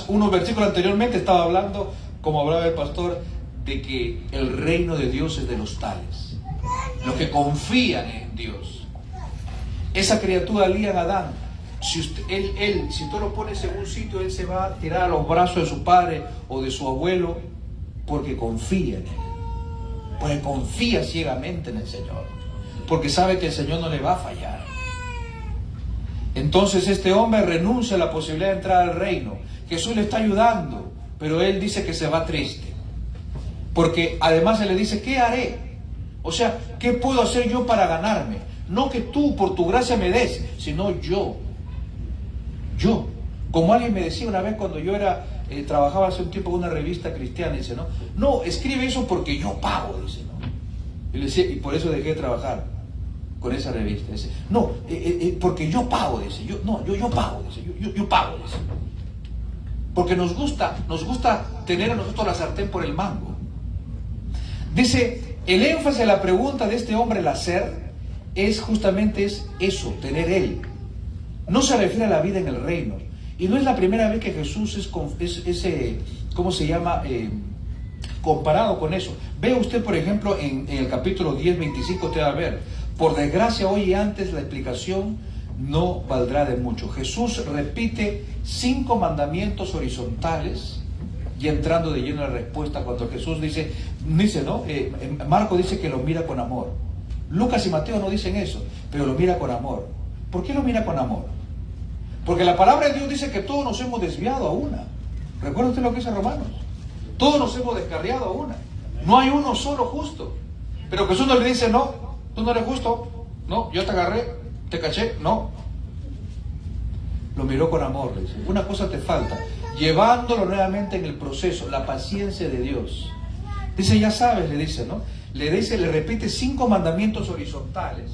unos versículos anteriormente estaba hablando, como hablaba el pastor, de que el reino de Dios es de los tales, los que confían en Dios. Esa criatura Lian Adán, si tú lo pones en un sitio, él se va a tirar a los brazos de su padre o de su abuelo, Porque confía en Él. Porque confía ciegamente en el Señor. Porque sabe que el Señor no le va a fallar. Entonces este hombre renuncia a la posibilidad de entrar al reino. Jesús le está ayudando, pero él dice que se va triste. Porque además se le dice, ¿qué haré? O sea, ¿qué puedo hacer yo para ganarme? No que tú por tu gracia me des, sino yo. Yo. Como alguien me decía una vez cuando yo trabajaba hace un tiempo en una revista cristiana, dice, no, escribe eso porque yo pago, dice, ¿no? Y le decía, y por eso dejé de trabajar con esa revista. Dice, no, porque yo pago, dice, yo pago, dice, yo pago, dice. Porque nos gusta tener a nosotros la sartén por el mango. Dice, el énfasis de la pregunta de este hombre, el hacer, es justamente eso, tener Él. No se refiere a la vida en el reino. Y no es la primera vez que Jesús es ¿cómo se llama? Comparado con eso. Ve usted, por ejemplo, en el capítulo 10, 25, usted va a ver, por desgracia hoy y antes la explicación no valdrá de mucho. Jesús repite 5 mandamientos horizontales y entrando de lleno en la respuesta cuando Jesús dice, ¿no? Marco dice que lo mira con amor. Lucas y Mateo no dicen eso, pero lo mira con amor. ¿Por qué lo mira con amor? Porque la palabra de Dios dice que todos nos hemos desviado a una. ¿Recuerda usted lo que dice Romanos? Todos nos hemos descarriado a una. No hay uno solo justo. Pero Jesús no le dice, no, tú no eres justo. No, yo te agarré, te caché, no. Lo miró con amor, le dice. Una cosa te falta. Llevándolo nuevamente en el proceso, la paciencia de Dios. Dice, ya sabes, le dice, ¿no? Le repite 5 mandamientos horizontales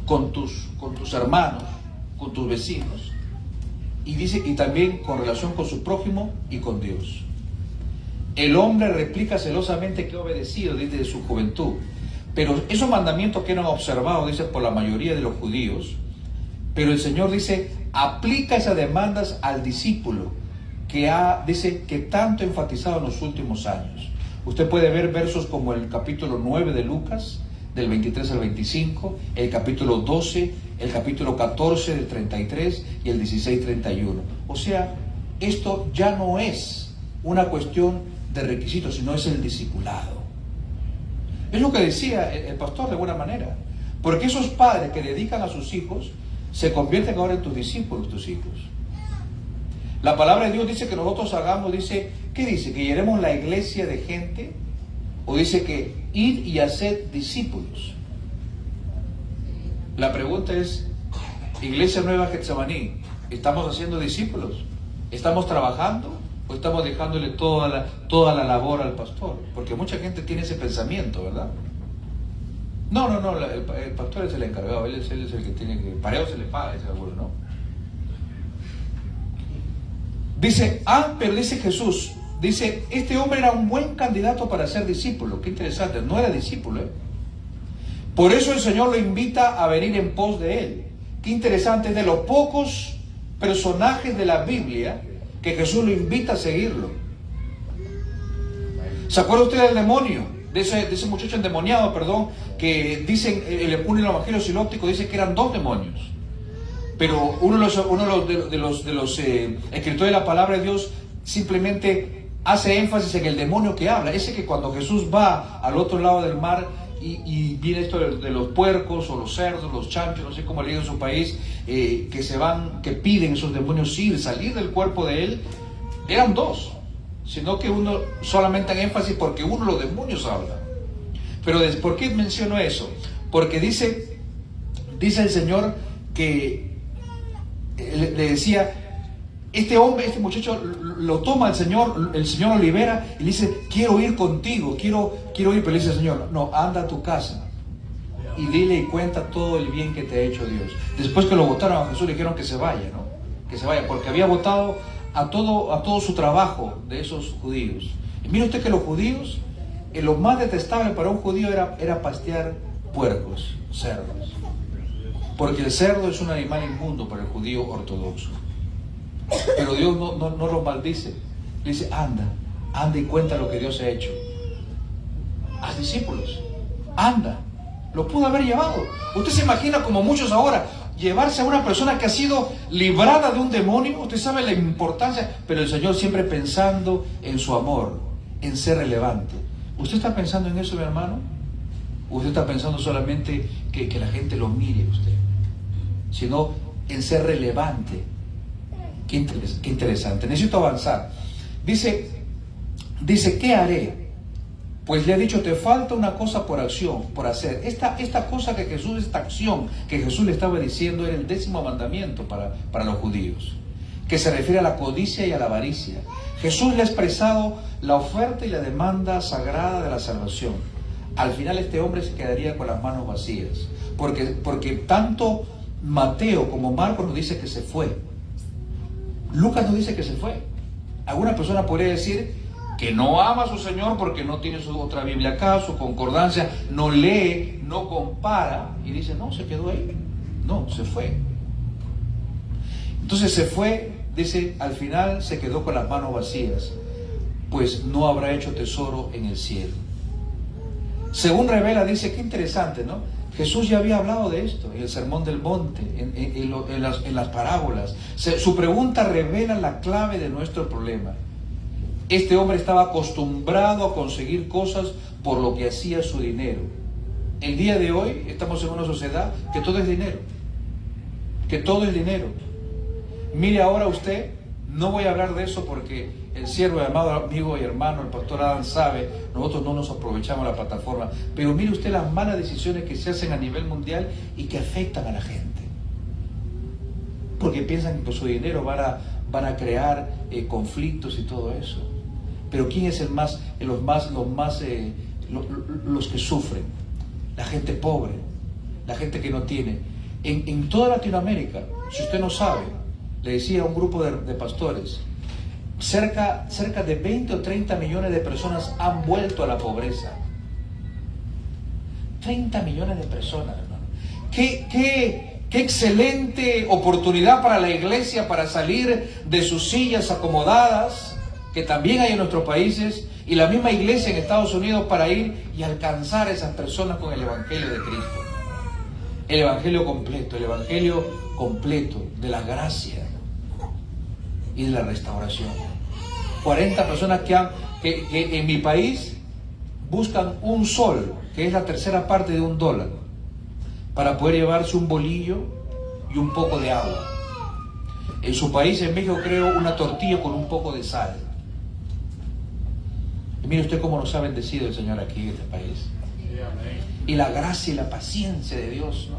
con tus hermanos, con tus vecinos, y dice, y también con relación con su prójimo y con Dios. El hombre replica celosamente que ha obedecido desde su juventud, pero esos mandamientos que eran observados, dice, por la mayoría de los judíos, pero el Señor dice, aplica esas demandas al discípulo dice que tanto ha enfatizado en los últimos años. Usted puede ver versos como el capítulo 9 de Lucas, del 23 al 25, el capítulo 12, el capítulo 14 del 33 y el 16, 31. O sea, esto ya no es una cuestión de requisitos, sino es el discipulado. Es lo que decía el pastor de alguna manera. Porque esos padres que dedican a sus hijos se convierten ahora en tus discípulos, tus hijos. La palabra de Dios dice que nosotros hagamos, dice, ¿qué dice? ¿Que llenemos la iglesia de gente? ¿O dice que id y haced discípulos? La pregunta es, Iglesia Nueva Getsemaní, ¿estamos haciendo discípulos? ¿Estamos trabajando? ¿O estamos dejándole toda la labor al pastor? Porque mucha gente tiene ese pensamiento, ¿verdad? No, el pastor es el encargado, él es el que tiene que... Para eso se le paga, ese seguro, ¿no? Dice, pero dice Jesús, dice, este hombre era un buen candidato para ser discípulo. Qué interesante, no era discípulo, ¿eh? Por eso el Señor lo invita a venir en pos de él. Qué interesante, es de los pocos personajes de la Biblia que Jesús lo invita a seguirlo. ¿Se acuerda usted del demonio? De ese muchacho endemoniado, que dicen, el Evangelio sinóptico dice que eran 2 demonios. Pero uno de los escritores de la palabra de Dios simplemente hace énfasis en el demonio que habla. Ese que cuando Jesús va al otro lado del mar y viene esto de los puercos o los cerdos, los chanchos, no sé cómo le digo en su país, que piden esos demonios salir del cuerpo de él, eran 2. Sino que uno solamente en énfasis porque uno de los demonios habla. Pero ¿por qué menciono eso? Porque dice el Señor que le decía, este muchacho lo toma el Señor lo libera y le dice, quiero ir contigo, quiero ir, pero le dice el Señor, no, anda a tu casa y dile y cuenta todo el bien que te ha hecho Dios. Después que lo votaron a Jesús le dijeron que se vaya, ¿no? Que se vaya, porque había votado a todo su trabajo de esos judíos. Y mire usted que los judíos, lo más detestable para un judío era pastear puercos, cerdos. Porque el cerdo es un animal inmundo para el judío ortodoxo. Pero Dios no lo maldice. Le dice, anda y cuenta lo que Dios ha hecho. Haz discípulos, anda. Lo pudo haber llevado. Usted se imagina, como muchos ahora, llevarse a una persona que ha sido librada de un demonio. Usted sabe la importancia, pero el Señor siempre pensando en su amor. en ser relevante. ¿Usted está pensando en eso, mi hermano? ¿O usted está pensando solamente que la gente lo mire a usted? Sino en ser relevante. Qué interesante. Necesito avanzar. Dice, ¿qué haré? Pues le ha dicho, te falta una cosa por hacer. Esta cosa que Jesús, esta acción que Jesús le estaba diciendo era el 10º mandamiento para los judíos, que se refiere a la codicia y a la avaricia. Jesús le ha expresado la oferta y la demanda sagrada de la salvación. Al final este hombre se quedaría con las manos vacías, porque tanto Mateo como Marcos nos dice que se fue. Lucas nos dice que se fue. Alguna persona podría decir que no ama a su Señor porque no tiene su otra Biblia acá, su concordancia, no lee, no compara, y dice, no, se quedó ahí. No, se fue. Entonces se fue, dice, al final se quedó con las manos vacías, pues no habrá hecho tesoro en el cielo. Según revela, dice, qué interesante, ¿no? Jesús ya había hablado de esto en el Sermón del Monte, en las parábolas. Su pregunta revela la clave de nuestro problema. Este hombre estaba acostumbrado a conseguir cosas por lo que hacía su dinero. El día de hoy estamos en una sociedad que todo es dinero. Que todo es dinero. Mire ahora usted, no voy a hablar de eso porque el siervo y amado amigo y hermano, el pastor Adam sabe, nosotros no nos aprovechamos la plataforma, pero mire usted las malas decisiones que se hacen a nivel mundial y que afectan a la gente. Porque piensan que con su dinero van a crear conflictos y todo eso. Pero ¿quién es los que sufren? La gente pobre, la gente que no tiene. En toda Latinoamérica, si usted no sabe, le decía a un grupo de pastores, cerca de 20 o 30 millones de personas han vuelto a la pobreza. 30 millones de personas, hermano. Qué excelente oportunidad para la iglesia para salir de sus sillas acomodadas, que también hay en nuestros países, y la misma iglesia en Estados Unidos para ir y alcanzar a esas personas con el Evangelio de Cristo. El Evangelio completo de la gracia y de la restauración. 40 personas que en mi país buscan un sol, que es la tercera parte de $1, para poder llevarse un bolillo y un poco de agua. En su país, en México, creo una tortilla con un poco de sal. Y mire usted cómo nos ha bendecido el Señor aquí en este país. Y la gracia y la paciencia de Dios, ¿no?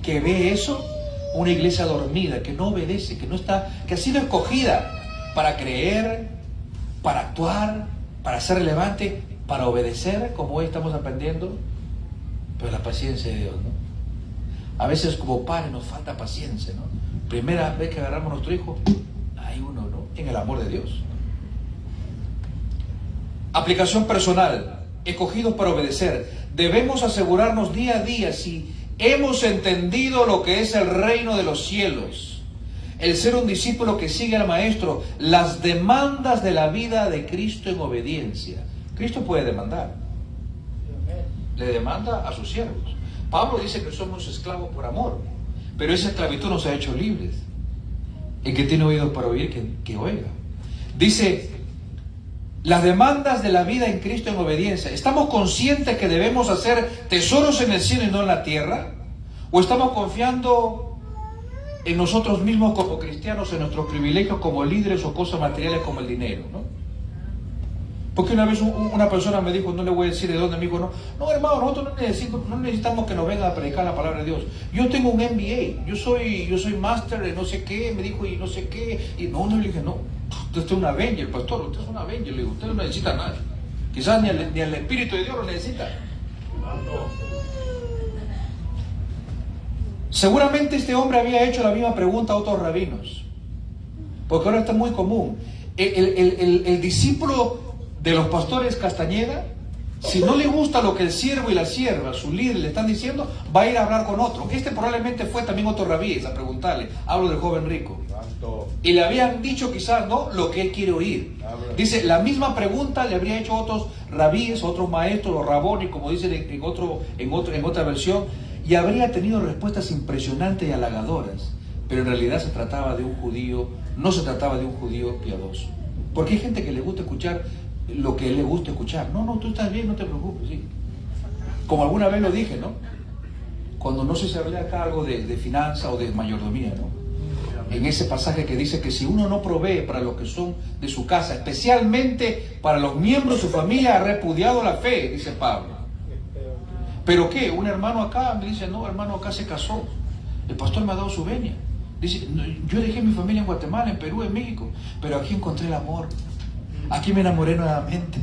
Que ve eso, una iglesia dormida, que no obedece, que ha sido escogida para creer, para actuar, para ser relevante, para obedecer, como hoy estamos aprendiendo, pero la paciencia de Dios, ¿no? A veces como padres nos falta paciencia, ¿no? Primera vez que agarramos a nuestro hijo, hay uno, ¿no? En el amor de Dios. Aplicación personal, escogidos para obedecer. Debemos asegurarnos día a día si hemos entendido lo que es el reino de los cielos, el ser un discípulo que sigue al Maestro, las demandas de la vida de Cristo en obediencia. Cristo puede demandar, le demanda a sus siervos. Pablo dice que somos esclavos por amor, pero esa esclavitud nos ha hecho libres. El que tiene oídos para oír, que oiga. Dice, las demandas de la vida en Cristo en obediencia. ¿Estamos conscientes que debemos hacer tesoros en el cielo y no en la tierra? ¿O estamos confiando en nosotros mismos como cristianos, en nuestros privilegios como líderes o cosas materiales como el dinero, ¿no? Porque una vez una persona me dijo, no le voy a decir de dónde, me dijo, no hermano, nosotros no necesitamos que nos vengan a predicar la palabra de Dios. Yo tengo un MBA, yo soy máster de no sé qué, me dijo, y no sé qué, y no, le dije, no, usted es un Avenger, pastor, usted es un Avenger, le digo, usted no necesita nada. Quizás ni el Espíritu de Dios lo necesita. Seguramente este hombre había hecho la misma pregunta a otros rabinos, porque ahora está muy común. El discípulo de los pastores Castañeda, si no le gusta lo que el siervo y la sierva, su líder, le están diciendo, va a ir a hablar con otro. Este probablemente fue también otro rabí a preguntarle, hablo del joven rico. Y le habían dicho quizás, ¿no?, lo que él quiere oír. Dice, la misma pregunta le habría hecho otros rabíes, otros maestros, los rabones, como dicen en otra versión, y habría tenido respuestas impresionantes y halagadoras. Pero en realidad se trataba de un judío, no se trataba de un judío piadoso. Porque hay gente que le gusta escuchar lo que a él le gusta escuchar. No, no, tú estás bien, no te preocupes, sí. Como alguna vez lo dije, ¿no? Cuando no sé si hablé acá algo de finanza o de mayordomía, ¿no? En ese pasaje que dice que si uno no provee para los que son de su casa, especialmente para los miembros de su familia, ha repudiado la fe, dice Pablo. ¿Pero qué? Un hermano acá me dice, no, hermano acá se casó, el pastor me ha dado su venia. Dice, no, yo dejé mi familia en Guatemala, en Perú, en México, pero aquí encontré el amor, aquí me enamoré nuevamente,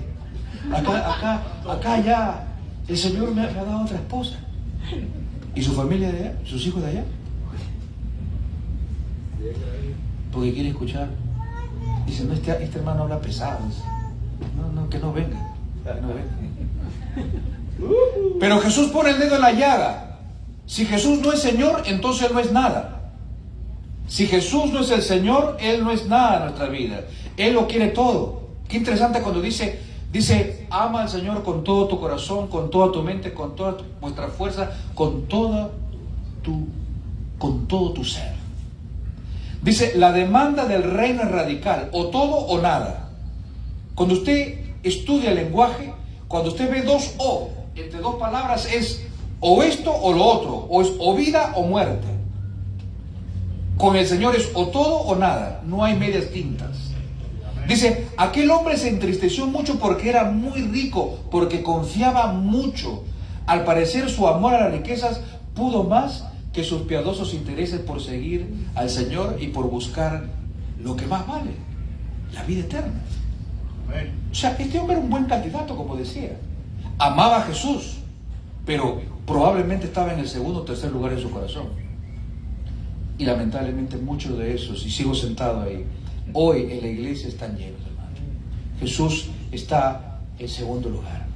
acá ya el Señor me ha dado otra esposa. ¿Y su familia de allá? ¿Sus hijos de allá? Porque quiere escuchar. Dice, no, este hermano habla pesado. Dice, no, que no venga. Que no venga. Pero Jesús pone el dedo en la llaga. Si Jesús no es Señor, entonces Él no es nada. Si Jesús no es el Señor, Él no es nada en nuestra vida. Él lo quiere todo. Qué interesante cuando dice, ama al Señor con todo tu corazón, con toda tu mente, con toda vuestra fuerza, con todo tu ser. Dice, la demanda del reino es radical, o todo o nada. Cuando usted estudia el lenguaje, cuando usted ve dos o, entre dos palabras es o esto o lo otro, o es o vida o muerte. Con el Señor es o todo o nada, no hay medias tintas. Dice, aquel hombre se entristeció mucho porque era muy rico, porque confiaba mucho. Al parecer su amor a las riquezas pudo más que sus piadosos intereses por seguir al Señor y por buscar lo que más vale, la vida eterna. O sea, este hombre era un buen candidato, como decía. Amaba a Jesús, pero probablemente estaba en el segundo o tercer lugar en su corazón. Y lamentablemente muchos de esos, y sigo sentado ahí, hoy en la iglesia están llenos, hermano. Jesús está en segundo lugar.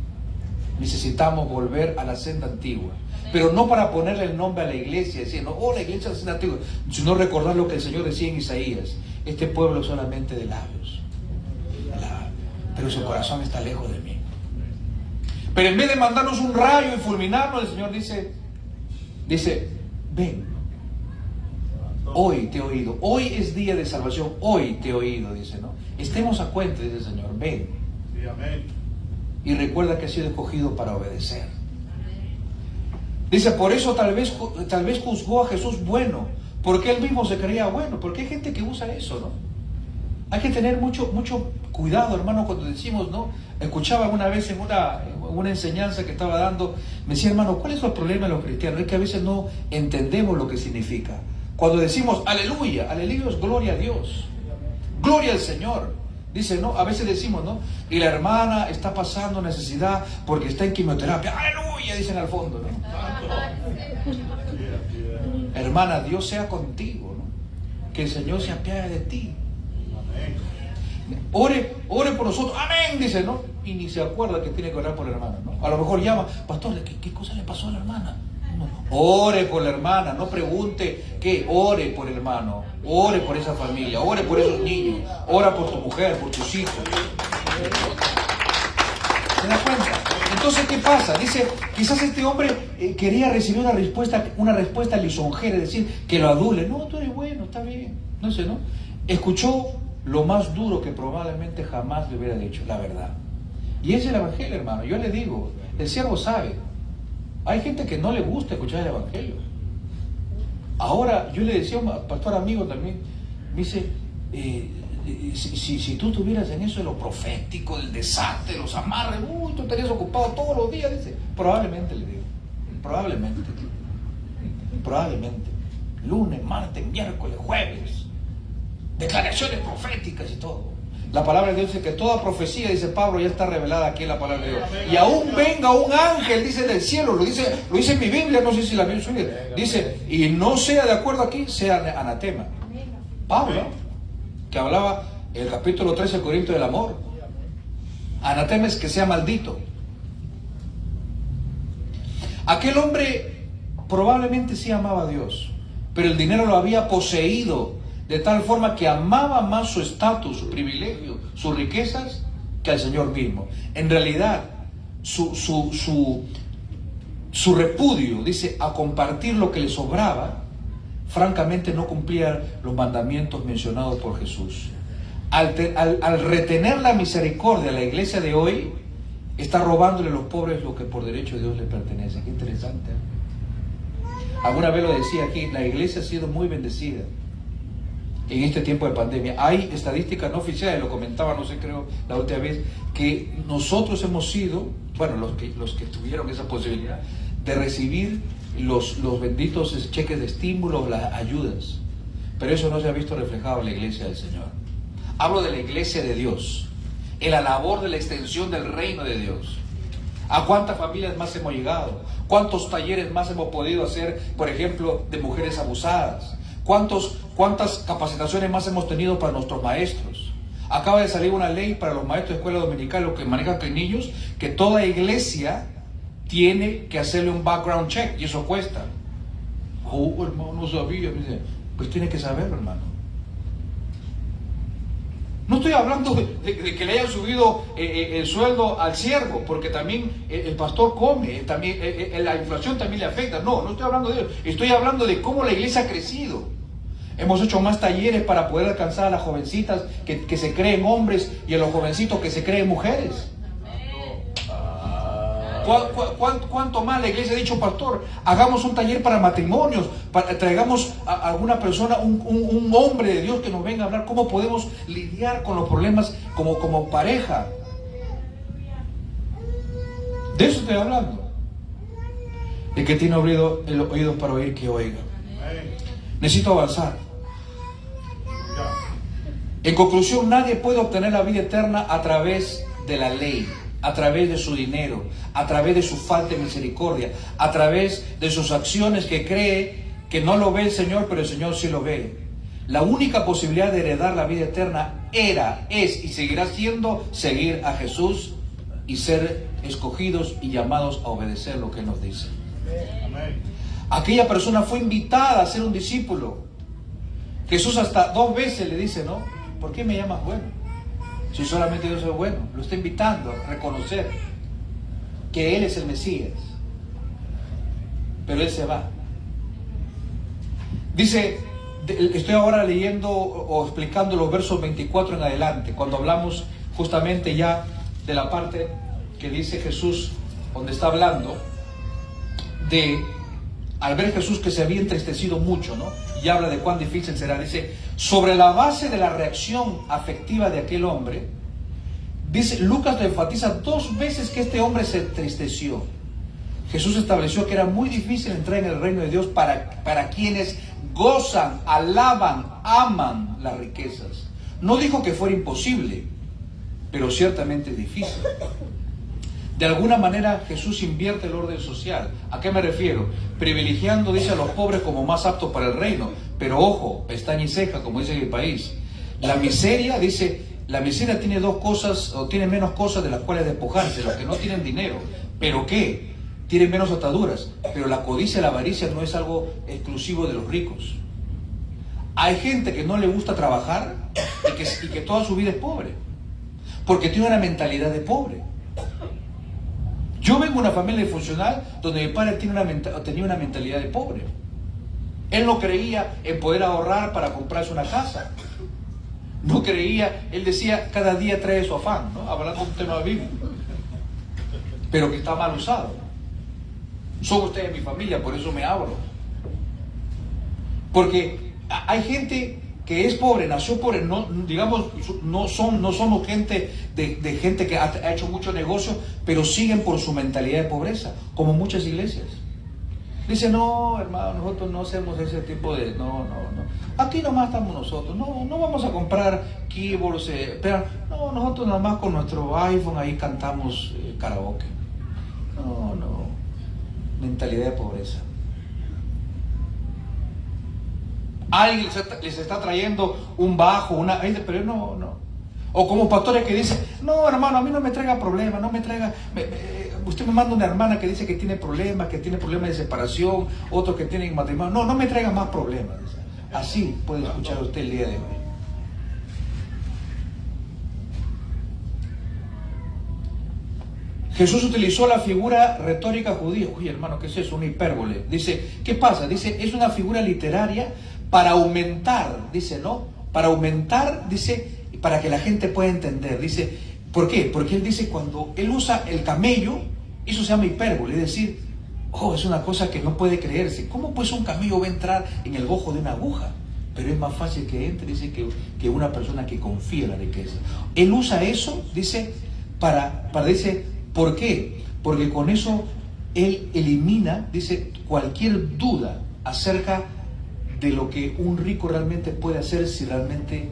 Necesitamos volver a la senda antigua, pero no para ponerle el nombre a la iglesia, diciendo, la iglesia es la senda antigua, sino recordar lo que el Señor decía en Isaías: este pueblo es solamente de labios, pero su corazón está lejos de mí. Pero en vez de mandarnos un rayo y fulminarnos, el Señor dice, ven, hoy te he oído, hoy es día de salvación, hoy te he oído, dice, ¿no? Estemos a cuenta, dice el Señor, ven. Sí, amén. Y recuerda que has sido escogido para obedecer. Dice, por eso tal vez juzgó a Jesús bueno, porque él mismo se creía bueno, porque hay gente que usa eso, ¿no? Hay que tener mucho cuidado, hermano, cuando decimos, ¿no? Escuchaba una vez en una enseñanza que estaba dando, me decía, hermano, ¿cuál es el problema de los cristianos? Es que a veces no entendemos lo que significa. Cuando decimos aleluya, aleluya es gloria a Dios, gloria al Señor. Dice, ¿no? A veces decimos, ¿no? Y la hermana está pasando necesidad porque está en quimioterapia. ¡Aleluya! Dicen al fondo, ¿no? Hermana, Dios sea contigo, ¿no? Que el Señor se apiade de ti. Ore por nosotros. Amén, dice, ¿no? Y ni se acuerda que tiene que orar por la hermana, ¿no? A lo mejor llama, pastor, ¿qué cosa le pasó a la hermana? No. Ore por la hermana, no pregunte qué, ore por el hermano, ore por esa familia, ore por esos niños, ora por tu mujer, por tus hijos. ¿Se da cuenta? Entonces, ¿qué pasa? Dice, quizás este hombre quería recibir una respuesta lisonjera, es decir, que lo adule. No, tú eres bueno, está bien. No sé, ¿no? Escuchó lo más duro que probablemente jamás le hubiera dicho, la verdad. Y es el evangelio, hermano. Yo le digo, el siervo sabe. Hay gente que no le gusta escuchar el evangelio. Ahora, yo le decía a un pastor amigo también, me dice, si tú estuvieras en eso de lo profético, del desastre, los amarres, tú estarías ocupado todos los días, dice. Probablemente, le digo, probablemente. Lunes, martes, miércoles, jueves, declaraciones proféticas y todo. La palabra de Dios dice que toda profecía, dice Pablo, ya está revelada aquí en la palabra de Dios. Y aún venga un ángel, dice, del cielo, lo dice en mi Biblia, no sé si la Biblia suya, dice, y no sea de acuerdo aquí, sea anatema. Pablo, que hablaba en el capítulo 13 de Corintios del amor. Anatema es que sea maldito. Aquel hombre probablemente sí amaba a Dios, pero el dinero lo había poseído de tal forma que amaba más su estatus, su privilegio, sus riquezas, que al Señor mismo. En realidad, su repudio, dice, a compartir lo que le sobraba, francamente no cumplía los mandamientos mencionados por Jesús. al retener la misericordia a la iglesia de hoy, está robándole a los pobres lo que por derecho de Dios les pertenece. Qué interesante. Alguna vez lo decía aquí, la iglesia ha sido muy bendecida en este tiempo de pandemia. Hay estadísticas no oficiales, lo comentaba, no sé, creo la última vez, que nosotros hemos sido, bueno, los que tuvieron esa posibilidad de recibir los benditos cheques de estímulo, las ayudas. Pero eso no se ha visto reflejado en la iglesia del Señor. Hablo de la iglesia de Dios, en la labor de la extensión del reino de Dios. ¿A cuántas familias más hemos llegado? ¿Cuántos talleres más hemos podido hacer, por ejemplo, de mujeres abusadas? ¿Cuántas capacitaciones más hemos tenido para nuestros maestros? Acaba de salir una ley para los maestros de escuela dominical, los que manejan niños, que toda iglesia tiene que hacerle un background check, y eso cuesta. Oh, hermano, no sabía. Me dice, pues tiene que saberlo, hermano. No estoy hablando de que le hayan subido el sueldo al siervo, porque también el pastor come, también la inflación también le afecta. No estoy hablando de eso. Estoy hablando de cómo la iglesia ha crecido. Hemos hecho más talleres para poder alcanzar a las jovencitas que se creen hombres y a los jovencitos que se creen mujeres. ¿Cuánto más la iglesia ha dicho, pastor? Hagamos un taller para matrimonios, traigamos a alguna persona, un hombre de Dios que nos venga a hablar cómo podemos lidiar con los problemas como pareja. De eso estoy hablando. El que tiene oídos para oír, que oiga. Necesito avanzar. En conclusión, nadie puede obtener la vida eterna a través de la ley, a través de su dinero, a través de su falta de misericordia, a través de sus acciones que cree que no lo ve el Señor, pero el Señor sí lo ve. La única posibilidad de heredar la vida eterna es y seguirá siendo seguir a Jesús y ser escogidos y llamados a obedecer lo que Él nos dice. Amén. Aquella persona fue invitada a ser un discípulo. Jesús hasta 2 veces le dice, ¿no? ¿Por qué me llamas bueno? Si solamente Dios es bueno. Lo está invitando a reconocer que Él es el Mesías. Pero Él se va. Dice, estoy ahora leyendo o explicando los versos 24 en adelante, cuando hablamos justamente ya de la parte que dice Jesús, donde está hablando de, al ver Jesús que se había entristecido mucho, ¿no? Y habla de cuán difícil será. Dice, sobre la base de la reacción afectiva de aquel hombre, dice, Lucas le enfatiza 2 veces que este hombre se entristeció. Jesús estableció que era muy difícil entrar en el reino de Dios para quienes gozan, alaban, aman las riquezas. No dijo que fuera imposible, pero ciertamente difícil. De alguna manera Jesús invierte el orden social. ¿A qué me refiero? Privilegiando, dice, a los pobres como más aptos para el reino. Pero ojo, pestaña y ceja, como dice en el país. La miseria, dice, la miseria tiene 2 cosas, o tiene menos cosas de las cuales despojarse, los que no tienen dinero. ¿Pero qué? Tienen menos ataduras. Pero la codicia y la avaricia no es algo exclusivo de los ricos. Hay gente que no le gusta trabajar y que toda su vida es pobre, porque tiene una mentalidad de pobre. Yo vengo de una familia disfuncional donde mi padre tenía una mentalidad de pobre. Él no creía en poder ahorrar para comprarse una casa. No creía, él decía, cada día trae su afán, ¿no? Hablando de un tema bíblico, pero que está mal usado. Son ustedes mi familia, por eso me abro. Porque hay gente que es pobre, nació pobre, no, digamos, no somos gente de gente que ha hecho mucho negocio, pero siguen por su mentalidad de pobreza, como muchas iglesias. Dicen, no, hermano, nosotros no hacemos ese tipo de, no. Aquí nomás estamos nosotros, no vamos a comprar keyboards, pero no, nosotros nomás con nuestro iPhone ahí cantamos karaoke. No, mentalidad de pobreza. Alguien les está trayendo un bajo, pero no. O como pastores que dicen, no, hermano, a mí no me traiga problemas, usted me manda una hermana que dice que tiene problemas de separación, otros que tienen matrimonio. No me traiga más problemas. Así puede escuchar usted el día de hoy. Jesús utilizó la figura retórica judía. Uy, hermano, ¿qué es eso? Una hipérbole. Dice, ¿qué pasa? Dice, es una figura literaria para aumentar, dice, ¿no? Para aumentar, dice, para que la gente pueda entender. Dice, ¿por qué? Porque él dice, cuando él usa el camello, eso se llama hipérbole, es decir, es una cosa que no puede creerse. ¿Cómo pues un camello va a entrar en el ojo de una aguja? Pero es más fácil que entre, dice, que una persona que confía en la riqueza. Él usa eso, dice, dice, ¿por qué? Porque con eso él elimina, dice, cualquier duda acerca de lo que un rico realmente puede hacer si realmente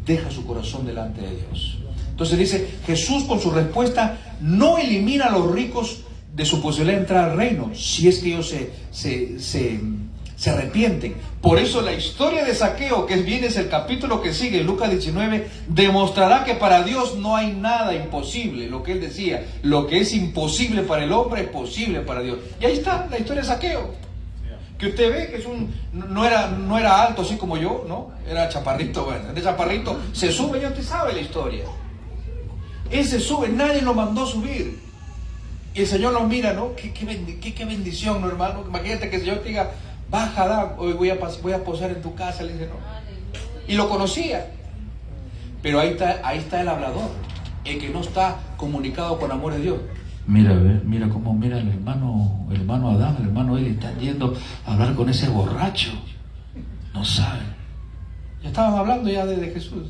deja su corazón delante de Dios. Entonces dice, Jesús con su respuesta no elimina a los ricos de su posibilidad de entrar al reino, si es que ellos se arrepienten. Por eso la historia de Zaqueo, que viene es el capítulo que sigue, Lucas 19, demostrará que para Dios no hay nada imposible. Lo que él decía, lo que es imposible para el hombre es posible para Dios. Y ahí está la historia de Zaqueo, que usted ve que no era alto así como yo, ¿no? Era chaparrito, bueno, de chaparrito se sube, ya usted sabe la historia. Él se sube, nadie lo mandó a subir. Y el Señor lo mira, ¿no? Qué bendición, ¿no, hermano? Imagínate que el Señor te diga, baja, da, hoy voy a posar en tu casa, le dice, no. Y lo conocía. Pero ahí está el hablador, el que no está comunicado con amor de Dios. Mira el hermano Adán, el hermano Eli, están yendo a hablar con ese borracho. No saben. Ya estaban hablando ya de Jesús.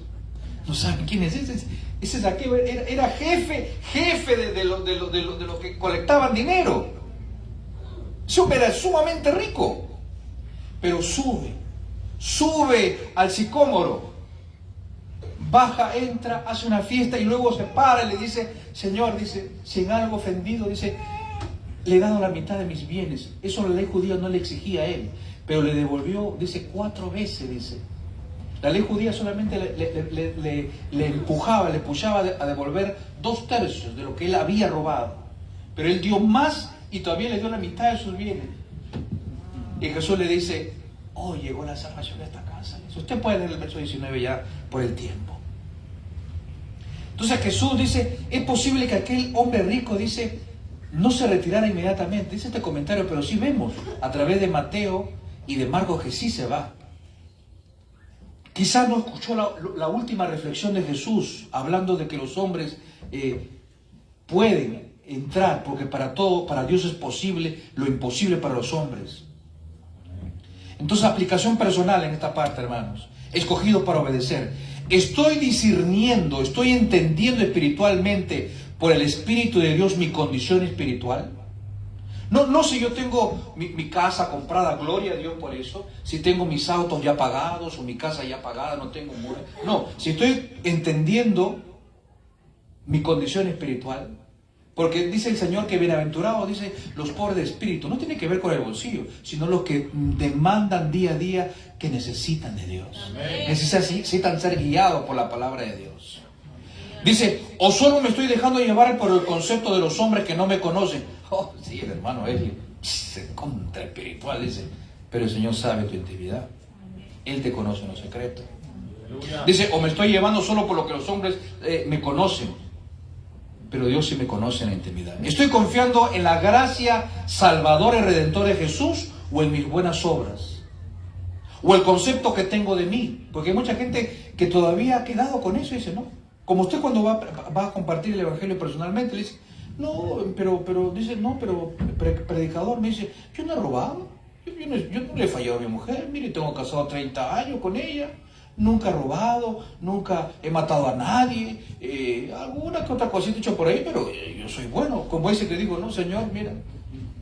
No saben quién es ese. Ese Zaqueo era jefe de los que colectaban dinero. Ese hombre era sumamente rico. Pero sube al sicómoro, baja, entra, hace una fiesta y luego se para y le dice, Señor, dice, si en algo ofendido, dice, le he dado la mitad de mis bienes. Eso la ley judía no le exigía a él, pero le devolvió, dice, 4 veces, dice. La ley judía solamente le empujaba a devolver 2/3 de lo que él había robado. Pero él dio más y todavía le dio la mitad de sus bienes. Y Jesús le dice, llegó la salvación de esta casa. Usted puede leer el verso 19 ya por el tiempo. Entonces Jesús dice, es posible que aquel hombre rico, dice, no se retirara inmediatamente. Dice este comentario, pero sí vemos a través de Mateo y de Marcos que sí se va. Quizás no escuchó la última reflexión de Jesús, hablando de que los hombres pueden entrar, porque para Dios es posible lo imposible para los hombres. Entonces, aplicación personal en esta parte, hermanos. Escogido para obedecer. Estoy discerniendo, estoy entendiendo espiritualmente por el Espíritu de Dios mi condición espiritual. No si yo tengo mi casa comprada, gloria a Dios por eso. Si tengo mis autos ya pagados o mi casa ya pagada, no tengo muro. No, si estoy entendiendo mi condición espiritual. Porque dice el Señor que bienaventurados, dice, los pobres de espíritu. No tiene que ver con el bolsillo, sino los que demandan día a día, que necesitan de Dios. Amén. Necesitan ser guiados por la palabra de Dios. Dice, o solo me estoy dejando llevar por el concepto de los hombres que no me conocen. Sí, el hermano Eli, contra espiritual, dice, pero el Señor sabe tu intimidad. Él te conoce en los secretos. Dice, o me estoy llevando solo por lo que los hombres me conocen. Pero Dios sí me conoce en la intimidad. ¿Estoy confiando en la gracia salvadora y redentora de Jesús o en mis buenas obras? O el concepto que tengo de mí. Porque hay mucha gente que todavía ha quedado con eso y dice, no. Como usted cuando va a compartir el evangelio personalmente, le dice, no, pero dice, no, pero predicador me dice, yo no he robado. Yo no le he fallado a mi mujer. Mire, tengo casado 30 años con ella. Nunca he robado, nunca he matado a nadie, alguna que otra cosita he hecho por ahí, pero yo soy bueno. Como ese que digo, no, Señor, mira,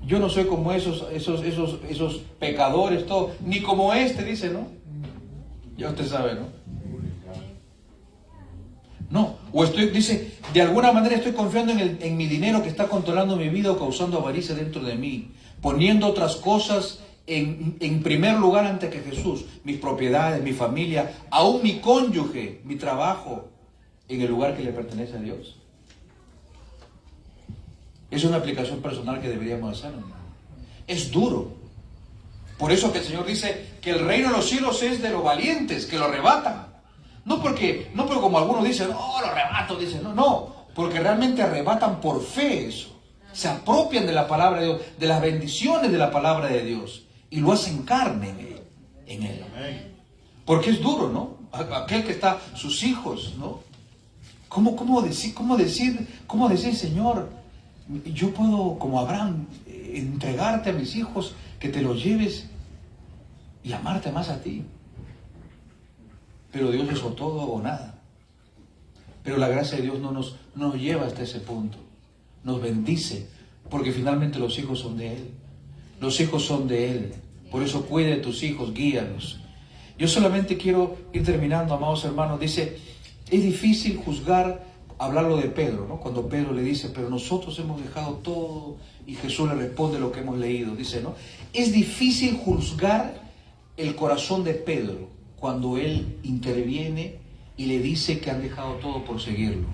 yo no soy como esos pecadores, todo, ni como este, dice, ¿no? Ya usted sabe, ¿no? No, o dice, de alguna manera estoy confiando en mi dinero que está controlando mi vida o causando avaricia dentro de mí, poniendo otras cosas en primer lugar antes que Jesús, mis propiedades, mi familia, aún mi cónyuge, mi trabajo, en el lugar que le pertenece a Dios. Es una aplicación personal que deberíamos hacer. Es duro. Por eso que el Señor dice que el reino de los cielos es de los valientes, que lo arrebatan. No porque como algunos dicen, no, lo arrebato, dicen, no, porque realmente arrebatan por fe eso. Se apropian de la palabra de Dios, de las bendiciones de la palabra de Dios. Y lo hacen carne en él. Porque es duro, ¿no? aquel que está, sus hijos, ¿no? ¿Cómo decir, Señor, yo puedo, como Abraham, entregarte a mis hijos, que te los lleves y amarte más a ti? Pero Dios es o todo o nada. Pero la gracia de Dios no nos lleva hasta ese punto. Nos bendice, porque finalmente los hijos son de Él. Los hijos son de Él. Por eso cuide de tus hijos, guíalos. Yo solamente quiero ir terminando, amados hermanos. Dice, es difícil juzgar, hablarlo de Pedro, ¿no? Cuando Pedro le dice, pero nosotros hemos dejado todo, y Jesús le responde lo que hemos leído. Dice, ¿no? Es difícil juzgar el corazón de Pedro cuando él interviene y le dice que han dejado todo por seguirlo.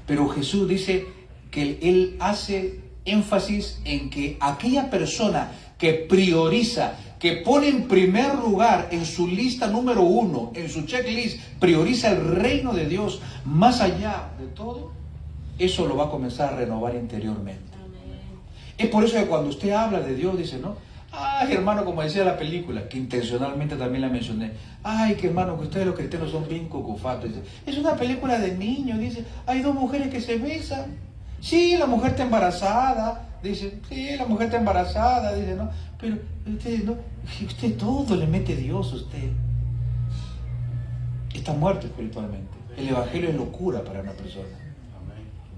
Pero Jesús dice que él hace énfasis en que aquella persona que prioriza, que pone en primer lugar en su lista número 1, en su checklist, prioriza el reino de Dios más allá de todo, eso lo va a comenzar a renovar interiormente. Es por eso que cuando usted habla de Dios, dice, ¿no? Ay, hermano, como decía la película, que intencionalmente también la mencioné. Ay, que hermano, que ustedes los cristianos son bien cocofatos. Es una película de niños, dice. Hay dos mujeres que se besan. Sí, la mujer está embarazada. Dice, sí, la mujer está embarazada. Dice, ¿no? Pero usted todo le mete Dios, usted. Está muerto espiritualmente. El evangelio es locura para una persona.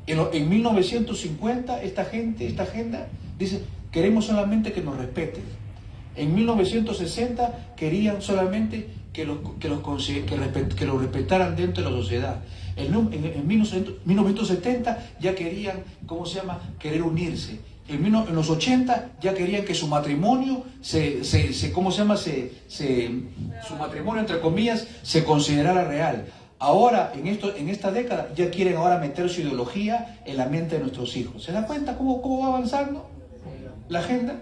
En 1950, esta agenda, dice, queremos solamente que nos respeten. En 1960 querían solamente que los respetaran dentro de la sociedad. En 1970 ya querían, querer unirse. En los 80 ya querían que su matrimonio su matrimonio entre comillas se considerara real. Ahora, en esta década, ya quieren ahora meter su ideología en la mente de nuestros hijos. ¿Se da cuenta cómo va avanzando la agenda?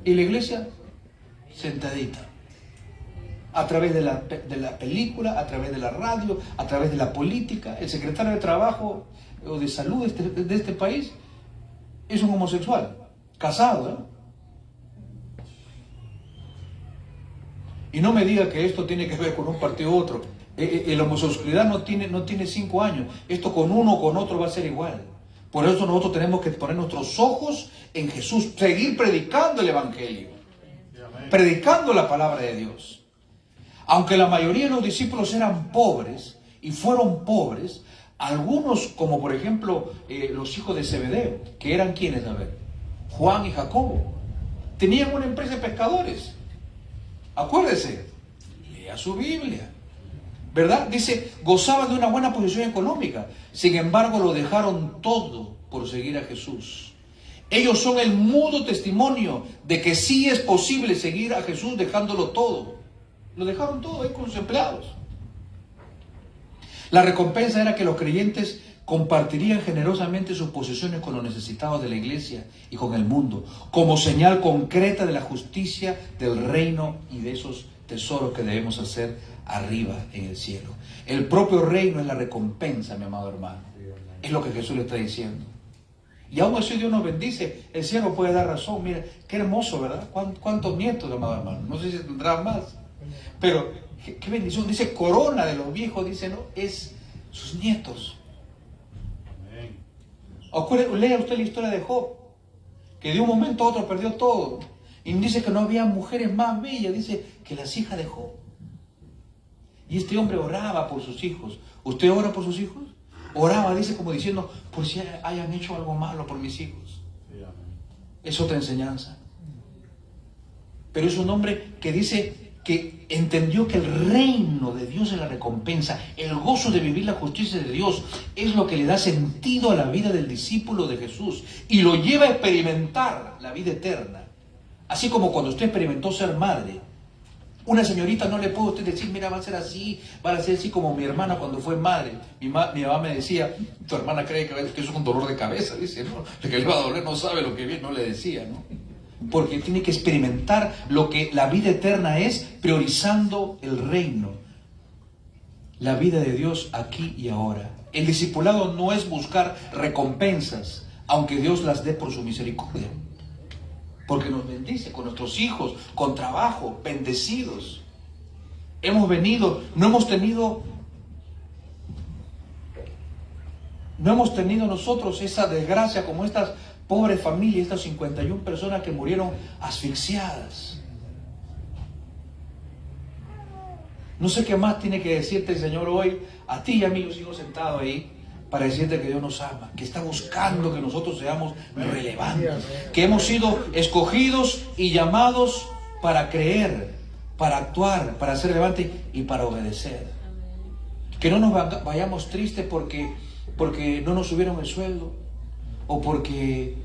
Y la iglesia sentadita. A través de la película, a través de la radio, a través de la política. El secretario de Trabajo o de Salud de este país es un homosexual, casado, ¿eh? Y no me diga que esto tiene que ver con un partido u otro. La homosexualidad no tiene 5 años. Esto con uno o con otro va a ser igual. Por eso nosotros tenemos que poner nuestros ojos en Jesús, seguir predicando el Evangelio, predicando la palabra de Dios. Aunque la mayoría de los discípulos eran pobres y fueron pobres, algunos, como por ejemplo los hijos de Zebedeo, que eran quienes, a ver, Juan y Jacobo, tenían una empresa de pescadores. Acuérdese, lea su Biblia, ¿verdad? Dice, gozaban de una buena posición económica, sin embargo lo dejaron todo por seguir a Jesús. Ellos son el mudo testimonio de que sí es posible seguir a Jesús dejándolo todo. Lo dejaron todo ahí con sus empleados. La recompensa era que los creyentes compartirían generosamente sus posesiones con los necesitados de la iglesia y con el mundo, como señal concreta de la justicia del reino y de esos tesoros que debemos hacer arriba en el cielo. El propio reino es la recompensa, mi amado hermano. Es lo que Jesús le está diciendo. Y aún así Dios nos bendice. El cielo puede dar razón. Mira, qué hermoso, ¿verdad? ¿Cuántos nietos, amado hermano? No sé si tendrán más. Pero, qué bendición. Dice, corona de los viejos, dice, ¿no? Es sus nietos. Lea usted la historia de Job, que de un momento a otro perdió todo. Y dice que no había mujeres más bellas, dice, que las hijas de Job. Y este hombre oraba por sus hijos. ¿Usted ora por sus hijos? Oraba, dice, como diciendo, por si hayan hecho algo malo por mis hijos. Es otra enseñanza. Pero es un hombre que dice que entendió que el reino de Dios es la recompensa, el gozo de vivir la justicia de Dios es lo que le da sentido a la vida del discípulo de Jesús y lo lleva a experimentar la vida eterna. Así como cuando usted experimentó ser madre, una señorita no le puede usted decir, mira, va a ser así como mi hermana cuando fue madre. Mi mamá me decía, tu hermana cree que eso es un dolor de cabeza, dice, no, el que le va a doler no sabe lo que viene, no le decía, ¿no? Porque tiene que experimentar lo que la vida eterna es, priorizando el reino, la vida de Dios aquí y ahora. El discipulado no es buscar recompensas, aunque Dios las dé por su misericordia, porque nos bendice con nuestros hijos, con trabajo, bendecidos. hemos venido, no hemos tenido nosotros esa desgracia como estas pobres familias, estas 51 personas que murieron asfixiadas. No sé qué más tiene que decirte el Señor hoy, a ti y a mí. Yo sigo sentado ahí para decirte que Dios nos ama, que está buscando que nosotros seamos relevantes, que hemos sido escogidos y llamados para creer, para actuar, para ser relevantes y para obedecer. Que no nos vayamos tristes porque no nos subieron el sueldo, o porque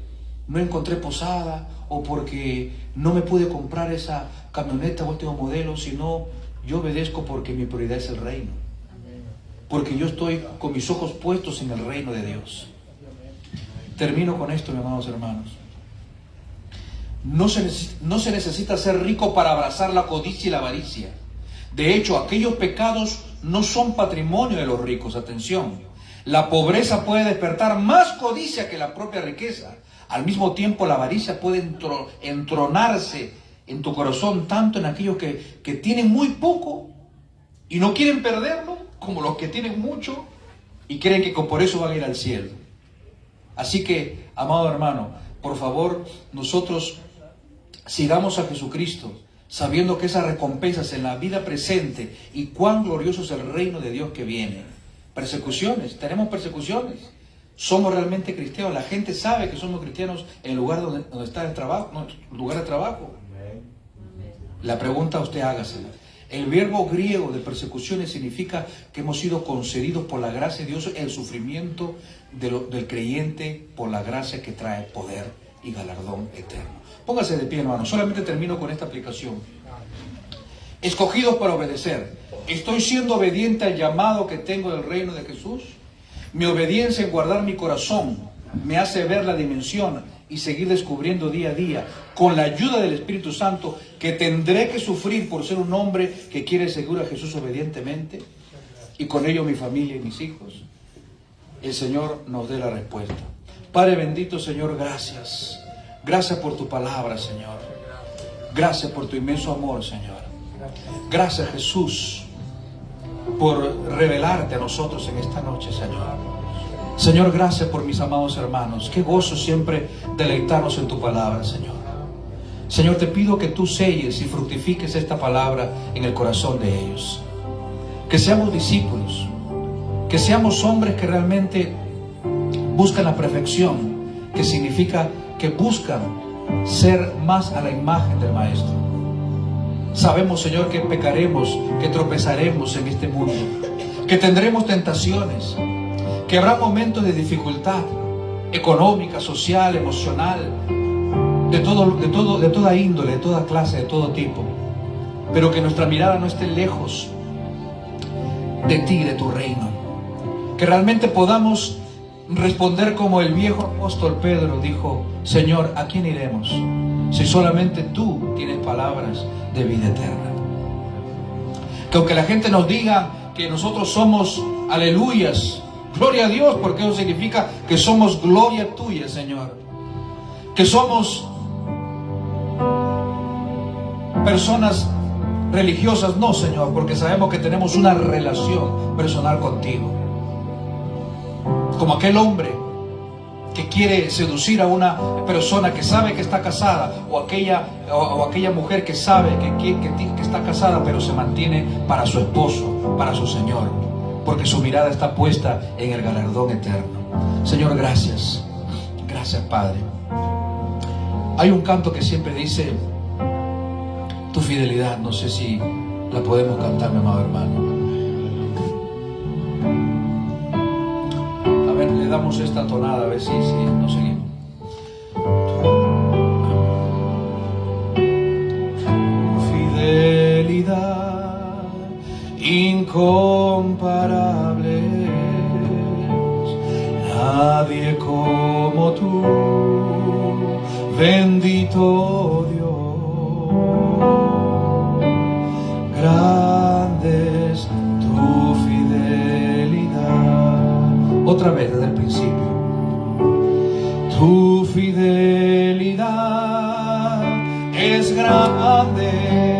no encontré posada, o porque no me pude comprar esa camioneta o último modelo, sino yo obedezco porque mi prioridad es el reino, porque yo estoy con mis ojos puestos en el reino de Dios. Termino con esto, mis amados hermanos. No se necesita ser rico para abrazar la codicia y la avaricia. De hecho, aquellos pecados no son patrimonio de los ricos. Atención, la pobreza puede despertar más codicia que la propia riqueza. Al mismo tiempo, la avaricia puede entronarse en tu corazón, tanto en aquellos que tienen muy poco y no quieren perderlo, como los que tienen mucho y creen que por eso van a ir al cielo. Así que, amado hermano, por favor, nosotros sigamos a Jesucristo, sabiendo que esas recompensas en la vida presente y cuán glorioso es el reino de Dios que viene. Persecuciones, tenemos persecuciones. Somos realmente cristianos. La gente sabe que somos cristianos en el lugar donde está el trabajo, lugar de trabajo. La pregunta usted hágasela. El verbo griego de persecuciones significa que hemos sido concedidos por la gracia de Dios el sufrimiento del creyente por la gracia que trae poder y galardón eterno. Póngase de pie, hermano. Solamente termino con esta aplicación. Escogidos para obedecer. ¿Estoy siendo obediente al llamado que tengo del reino de Jesús? Mi obediencia en guardar mi corazón me hace ver la dimensión y seguir descubriendo día a día, con la ayuda del Espíritu Santo, que tendré que sufrir por ser un hombre que quiere seguir a Jesús obedientemente, y con ello mi familia y mis hijos. El Señor nos dé la respuesta. Padre bendito, Señor, gracias. Gracias por tu palabra, Señor. Gracias por tu inmenso amor, Señor. Gracias, Jesús, por revelarte a nosotros en esta noche, Señor. Señor, gracias por mis amados hermanos. Qué gozo siempre deleitarnos en tu palabra, Señor. Señor, te pido que tú selles y fructifiques esta palabra en el corazón de ellos. Que seamos discípulos, que seamos hombres que realmente buscan la perfección, que significa que buscan ser más a la imagen del Maestro. Sabemos, Señor, que pecaremos, que tropezaremos en este mundo, que tendremos tentaciones, que habrá momentos de dificultad económica, social, emocional, de toda índole, de toda clase, de todo tipo, pero que nuestra mirada no esté lejos de ti, de tu reino, que realmente podamos responder como el viejo apóstol Pedro dijo: Señor, ¿a quién iremos si solamente tú tienes palabras de vida eterna? Que aunque la gente nos diga que nosotros somos aleluyas, gloria a Dios, porque eso significa que somos gloria tuya, Señor. Que somos personas religiosas, no, Señor, porque sabemos que tenemos una relación personal contigo. Como aquel hombre que quiere seducir a una persona que sabe que está casada, o aquella mujer que sabe que está casada, pero se mantiene para su esposo, para su Señor, porque su mirada está puesta en el galardón eterno. Señor, gracias. Gracias, Padre. Hay un canto que siempre dice: tu fidelidad. No sé si la podemos cantar, mi amado hermano. A ver, le damos esta tonada, a ver si nos seguimos. Tu fidelidad incomparable, nadie como tú, bendito Dios. Grande es tu fidelidad. Otra vez desde el principio. Tu fidelidad es grande.